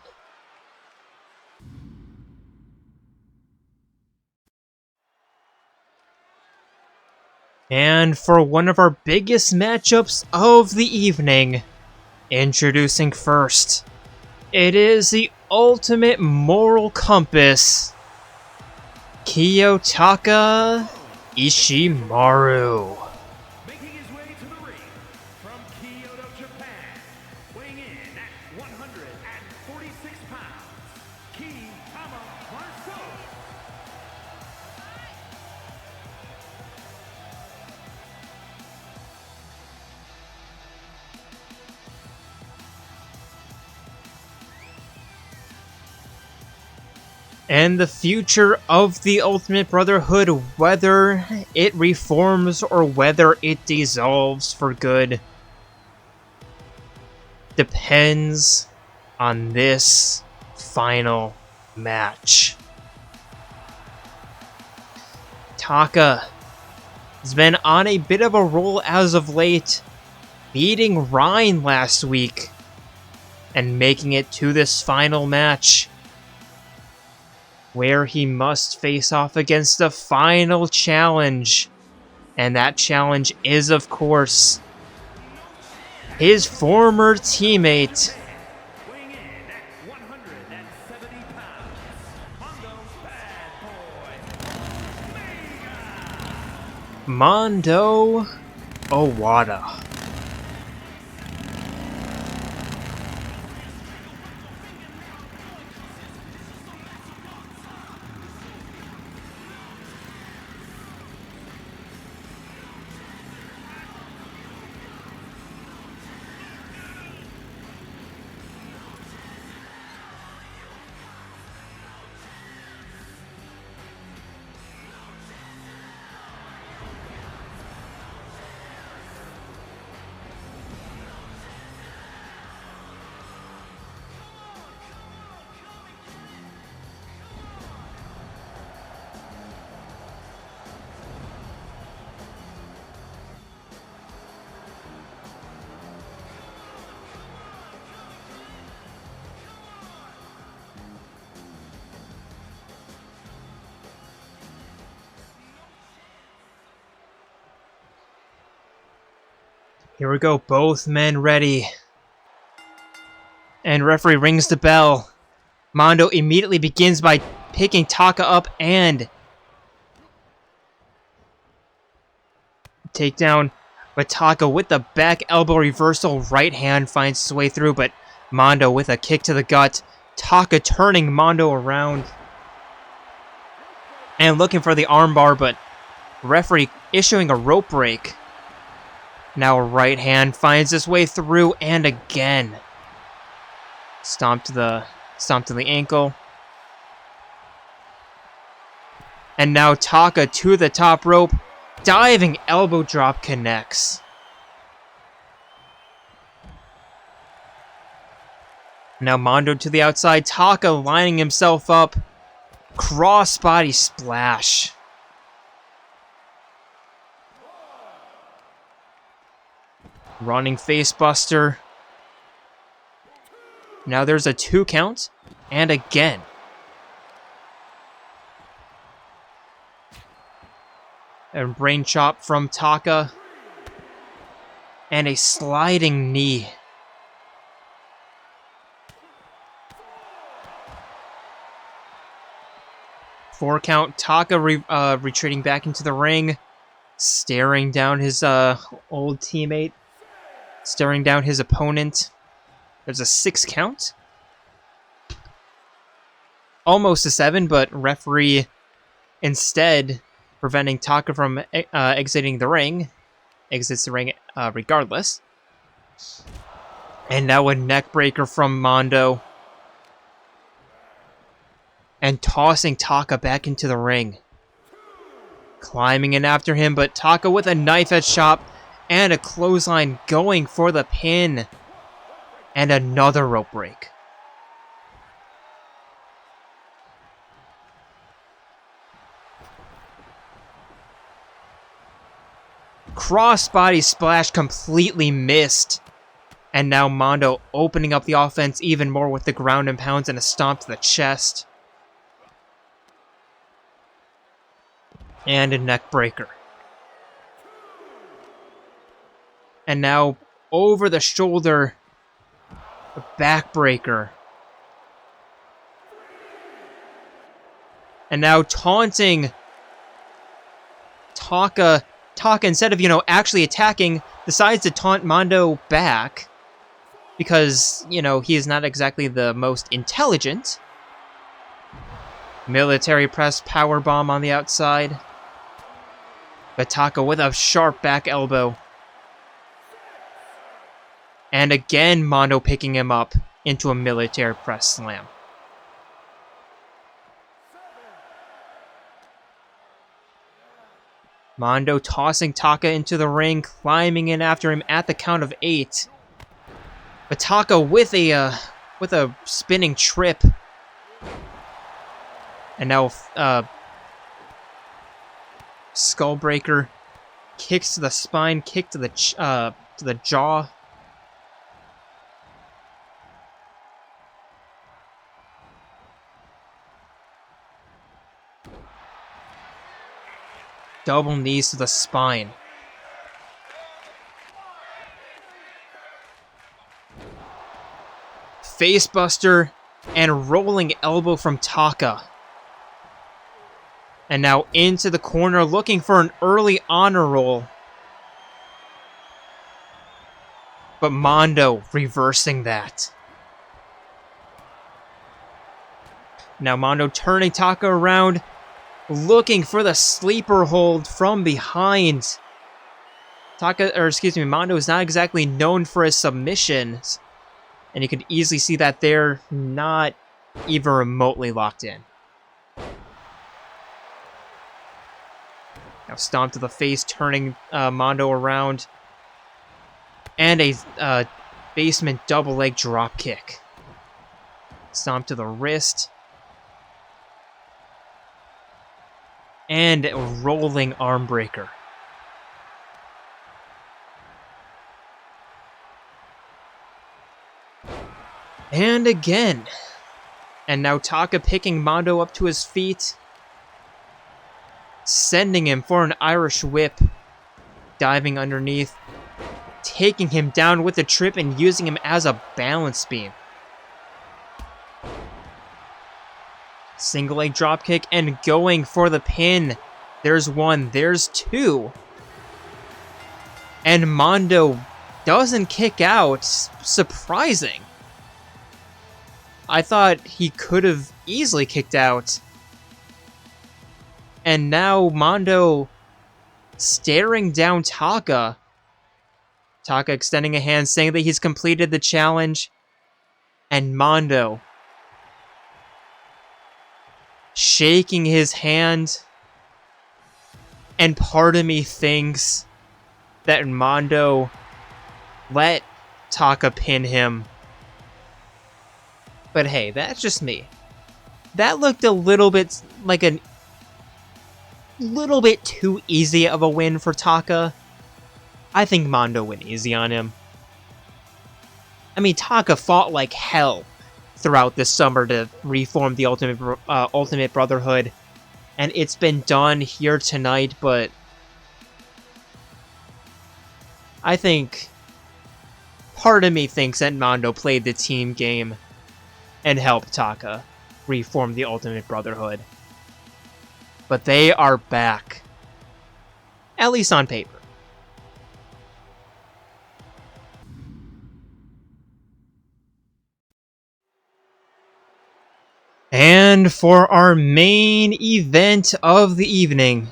And for one of our biggest matchups of the evening, introducing first, it is the ultimate moral compass, Kiyotaka Ishimaru. Making his way to the ring from Kyoto, Japan, weighing in at 146 pounds, Kiyotaka. And the future of the Ultimate Brotherhood, whether it reforms or whether it dissolves for good, depends on this final match. Taka has been on a bit of a roll as of late, beating Ryan last week and making it to this final match, where he must face off against the final challenge. And that challenge is, of course, his former teammate, Weighing in at 170 pounds, Mondo Owada. Here we go, both men ready. And referee rings the bell. Mondo immediately begins by picking Taka up and takedown. But Taka with the back elbow reversal, right hand finds its way through, but Mondo with a kick to the gut. Taka turning Mondo around and looking for the armbar, but referee issuing a rope break. Now a right hand finds its way through, and again. Stomp to the ankle. And now Taka to the top rope. Diving elbow drop connects. Now Mondo to the outside. Taka lining himself up. Crossbody splash. Running facebuster. Now there's a 2 count. And again. A brain chop from Taka. And a sliding knee. Four count. Taka retreating back into the ring. Staring down his old teammate. Staring down his opponent. There's a 6 count. Almost a 7, but referee instead preventing Taka from exiting the ring. Exits the ring regardless. And now a neck breaker from Mondo. And tossing Taka back into the ring. Climbing in after him, but Taka with a knife edge chop and a clothesline going for the pin. And another rope break. Crossbody splash completely missed. And now Mondo opening up the offense even more with the ground and pounds and a stomp to the chest. And a neck breaker. And now over the shoulder, a backbreaker. And now taunting Taka. Taka, instead of, actually attacking, decides to taunt Mondo back. Because, he is not exactly the most intelligent. Military press powerbomb on the outside. But Taka with a sharp back elbow. And again, Mondo picking him up into a military press slam. Mondo tossing Taka into the ring, climbing in after him at the count of 8. But Taka with a spinning trip. And now Skullbreaker, kicks to the spine, kick to the jaw. Double knees to the spine. Facebuster and rolling elbow from Taka. And now into the corner, looking for an early honor roll. But Mondo reversing that. Now Mondo turning Taka around, looking for the sleeper hold from behind. Mondo is not exactly known for his submissions. And you can easily see that they're not even remotely locked in. Now stomp to the face, turning Mondo around. And a basement double leg drop kick. Stomp to the wrist. And a rolling arm breaker. And again. And now Taka picking Mondo up to his feet. Sending him for an Irish whip. Diving underneath. taking him down with a trip and using him as a balance beam. Single leg dropkick and going for the pin. There's one, there's two. And Mondo doesn't kick out. Surprising. I thought he could have easily kicked out. And now Mondo staring down Taka. Taka extending a hand saying that he's completed the challenge. And Mondo shaking his hand. And part of me thinks that Mondo let Taka pin him. But hey, that's just me. That looked a little bit like a little bit too easy of a win for Taka. I think Mondo went easy on him. I mean, Taka fought like hell throughout this summer to reform the Ultimate Brotherhood. And it's been done here tonight, but I think part of me thinks that Mondo played the team game and helped Taka reform the Ultimate Brotherhood. But they are back. At least on paper. And for our main event of the evening,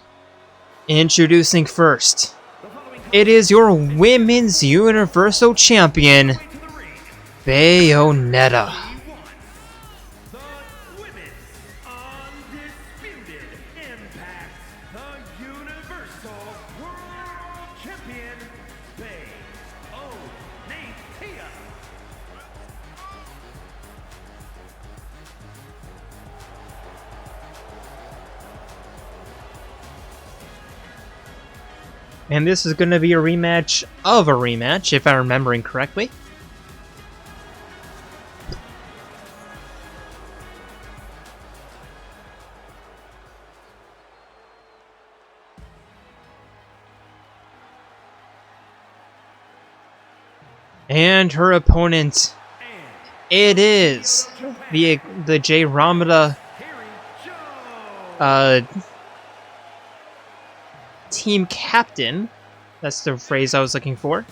introducing first, it is your Women's Universal Champion, Bayonetta. The women's undisputed Impact, the Universal World Champion, Bayonetta. And this is going to be a rematch of a rematch, if I'm remembering correctly. And her opponent, it is the Jayromada team captain. That's the phrase I was looking for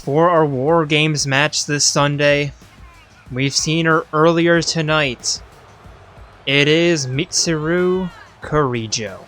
our War Games match this Sunday. We've seen her earlier tonight. It is Mitsuru Kirijo.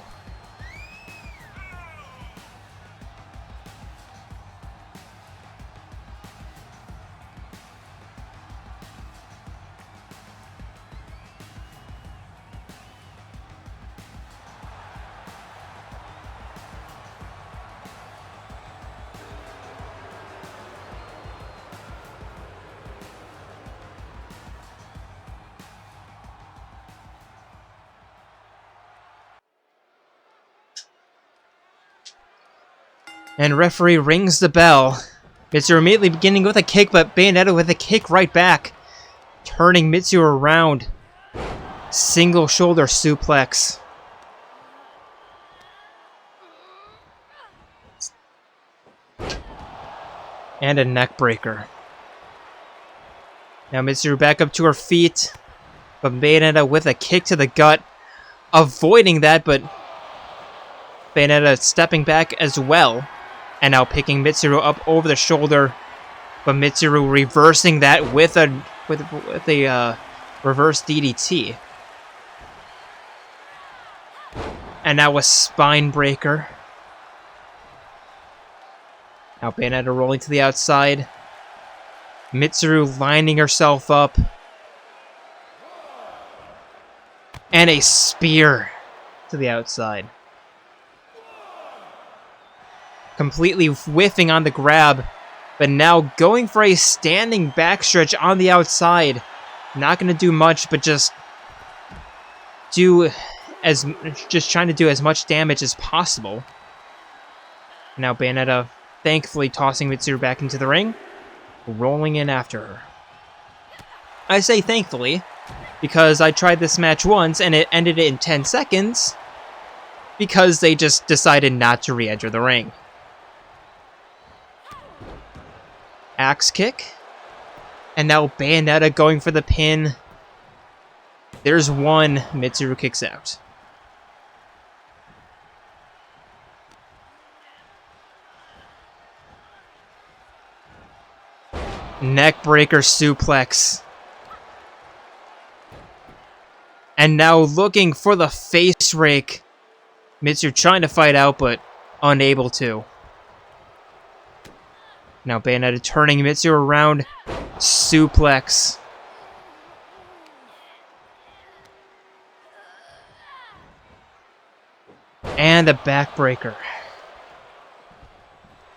And referee rings the bell. Mitsuru immediately beginning with a kick, but Bayonetta with a kick right back. Turning Mitsuru around. Single shoulder suplex. And a neck breaker. Now Mitsuru back up to her feet. But Bayonetta with a kick to the gut. Avoiding that, but Bayonetta stepping back as well. And now picking Mitsuru up over the shoulder, but Mitsuru reversing that with a reverse DDT. And now a spine breaker. Now Bayonetta rolling to the outside. Mitsuru lining herself up. And a spear to the outside. Completely whiffing on the grab, but now going for a standing backstretch on the outside. Not going to do much, but just trying to do as much damage as possible. Now Bayonetta thankfully tossing Mitsuru back into the ring, rolling in after her. I say thankfully because I tried this match once and it ended in 10 seconds because they just decided not to re-enter the ring. Axe kick. And now Bayonetta going for the pin. There's one. Mitsuru kicks out. Neckbreaker suplex. And now looking for the face rake. Mitsuru trying to fight out, but unable to. Now Bayonetta turning Mitsuru around. Suplex. And a backbreaker.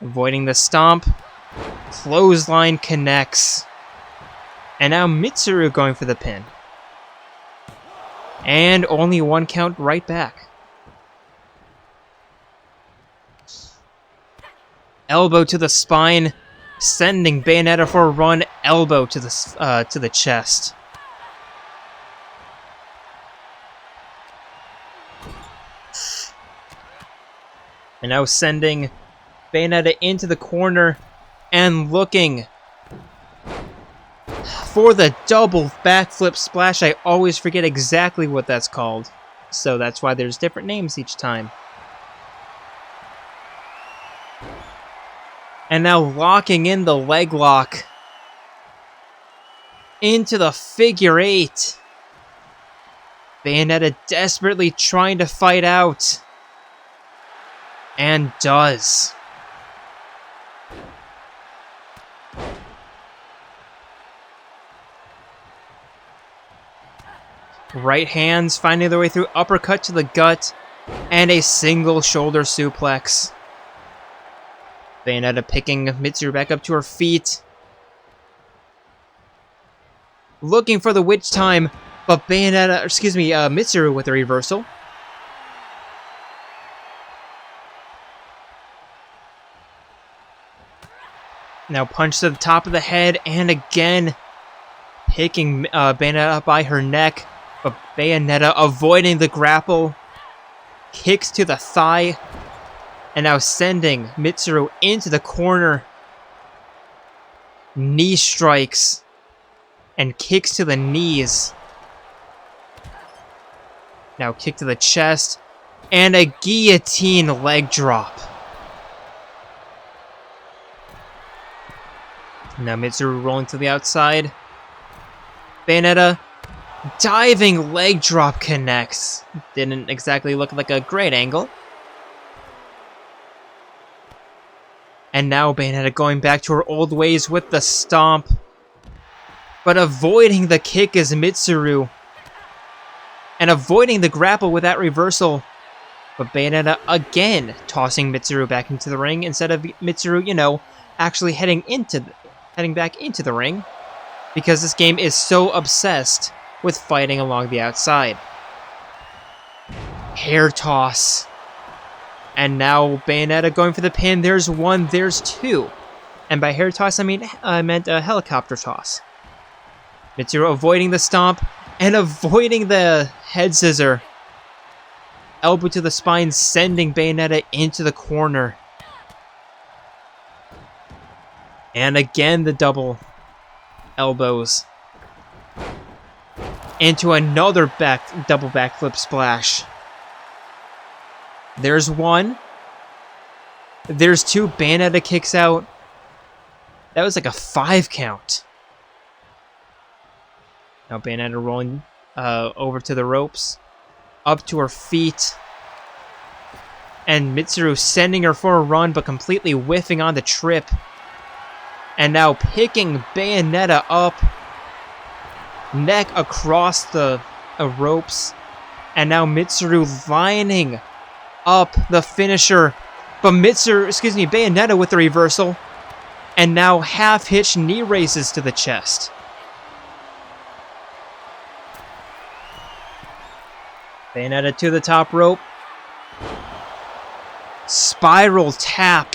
Avoiding the stomp. Clothesline connects. And now Mitsuru going for the pin. And only one count right back. Elbow to the spine, sending Bayonetta for a run. Elbow to the chest. And now sending Bayonetta into the corner and looking for the double backflip splash. I always forget exactly what that's called, so that's why there's different names each time. And now locking in the leg lock into the figure eight. Bayonetta desperately trying to fight out. And does. Right hands finding their way through, uppercut to the gut, and a single shoulder suplex. Bayonetta picking Mitsuru back up to her feet. Looking for the witch time, but Mitsuru with a reversal. Now punch to the top of the head, and again picking Bayonetta up by her neck. But Bayonetta avoiding the grapple. Kicks to the thigh. And now sending Mitsuru into the corner. Knee strikes. And kicks to the knees. Now kick to the chest. And a guillotine leg drop. Now Mitsuru rolling to the outside. Bayonetta diving leg drop connects. Didn't exactly look like a great angle. And now Bayonetta going back to her old ways with the stomp. But avoiding the kick is Mitsuru. And avoiding the grapple with that reversal. But Bayonetta again tossing Mitsuru back into the ring instead of Mitsuru, actually heading back into the ring. Because this game is so obsessed with fighting along the outside. Hair toss. And now Bayonetta going for the pin. There's one, there's two. And by hair toss, I meant a helicopter toss. Mitsuru avoiding the stomp and avoiding the head scissor. Elbow to the spine, sending Bayonetta into the corner. And again, the double elbows. Into another double backflip splash. There's one. There's two. Bayonetta kicks out. That was like a 5 count. Now Bayonetta rolling over to the ropes. Up to her feet. And Mitsuru sending her for a run, but completely whiffing on the trip. And now picking Bayonetta up. Neck across the ropes. And now Mitsuru lining up the finisher. But Bayonetta with the reversal. And now half-hitch knee raises to the chest. Bayonetta to the top rope. Spiral tap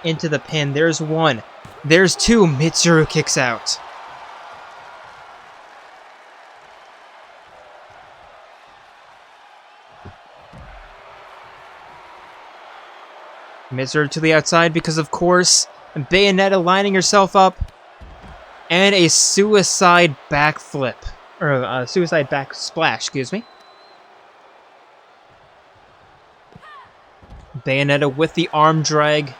into the pin. There's one. There's two. Mitsuru kicks out. Mitsuru to the outside because, of course, Bayonetta lining herself up. And a suicide backflip. Or a suicide back splash, excuse me. Bayonetta with the arm drag.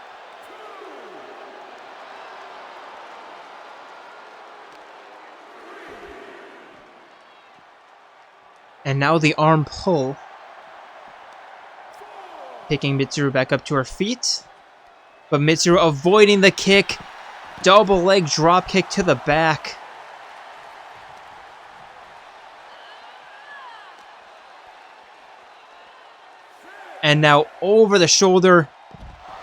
And now the arm pull. Picking Mitsuru back up to her feet. But Mitsuru avoiding the kick. Double leg drop kick to the back. And now over the shoulder.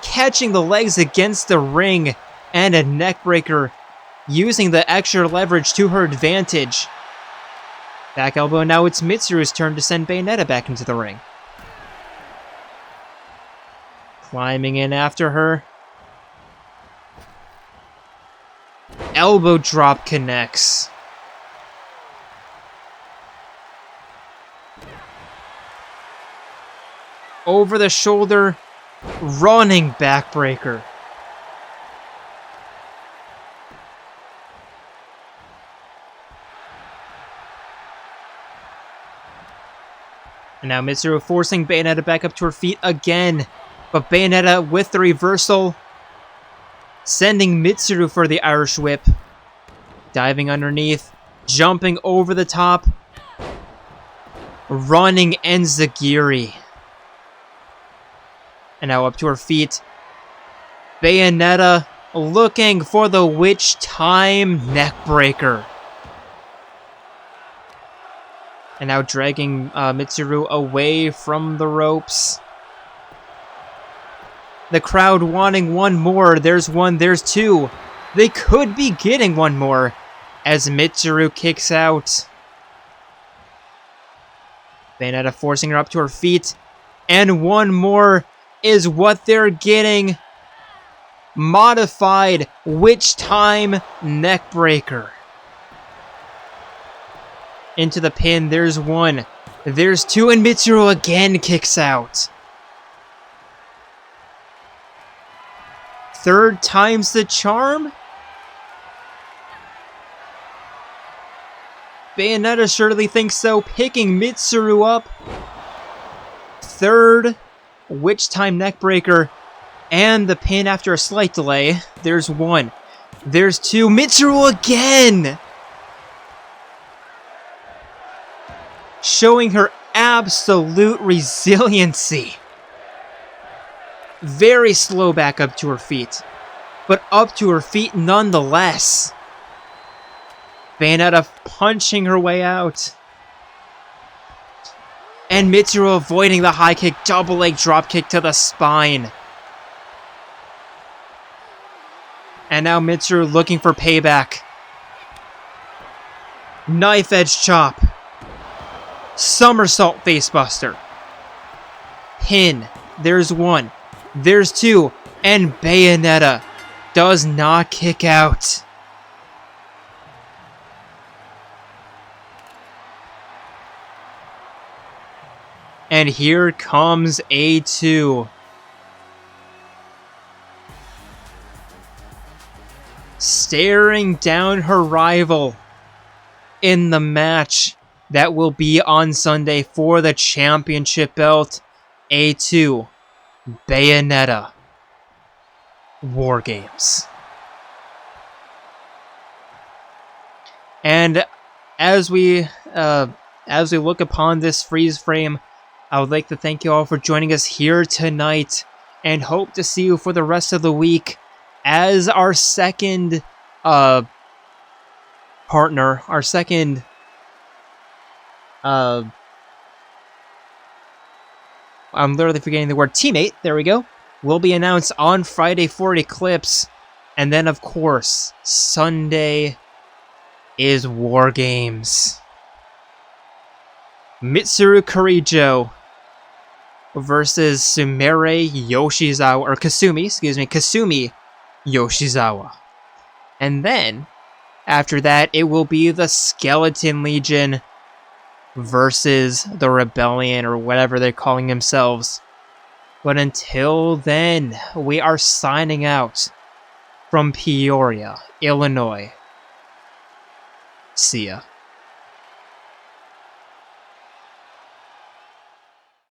Catching the legs against the ring. And a neck breaker. Using the extra leverage to her advantage. Back elbow, now it's Mitsuru's turn to send Bayonetta back into the ring. Climbing in after her. Elbow drop connects. Over the shoulder, running backbreaker. And now Mitsuru forcing Bayonetta back up to her feet again. But Bayonetta with the reversal. Sending Mitsuru for the Irish whip. Diving underneath. Jumping over the top. Running enziguri. And now up to her feet. Bayonetta looking for the witch time neckbreaker. And now dragging Mitsuru away from the ropes. The crowd wanting one more. There's one, there's two. They could be getting one more as Mitsuru kicks out. Bayonetta forcing her up to her feet. And one more is what they're getting. Modified witch time neckbreaker. Into the pin, there's one. There's two, and Mitsuru again kicks out. Third time's the charm? Bayonetta surely thinks so, picking Mitsuru up. Third, witch time neckbreaker, and the pin after a slight delay. There's one. There's two. Mitsuru again! Showing her absolute resiliency. Very slow back up to her feet. But up to her feet nonetheless. Bayonetta punching her way out. And Mitsuru avoiding the high kick, double leg drop kick to the spine. And now Mitsuru looking for payback. Knife edge chop. Somersault facebuster. Pin. There's one. There's two. And Bayonetta does not kick out. And here comes A2. Staring down her rival in the match that will be on Sunday for the championship belt. A2, Bayonetta, War Games. And as we look upon this freeze frame, I would like to thank you all for joining us here tonight, and hope to see you for the rest of the week as our second partner, our second I'm literally forgetting the word teammate, there we go, will be announced on Friday for Eclipse, and then of course, Sunday is War Games. Mitsuru Kirijo versus Kasumi Yoshizawa. And then, after that, it will be the Skeleton Legion versus the Rebellion, or whatever they're calling themselves. But until then, we are signing out. from Peoria, Illinois. See ya.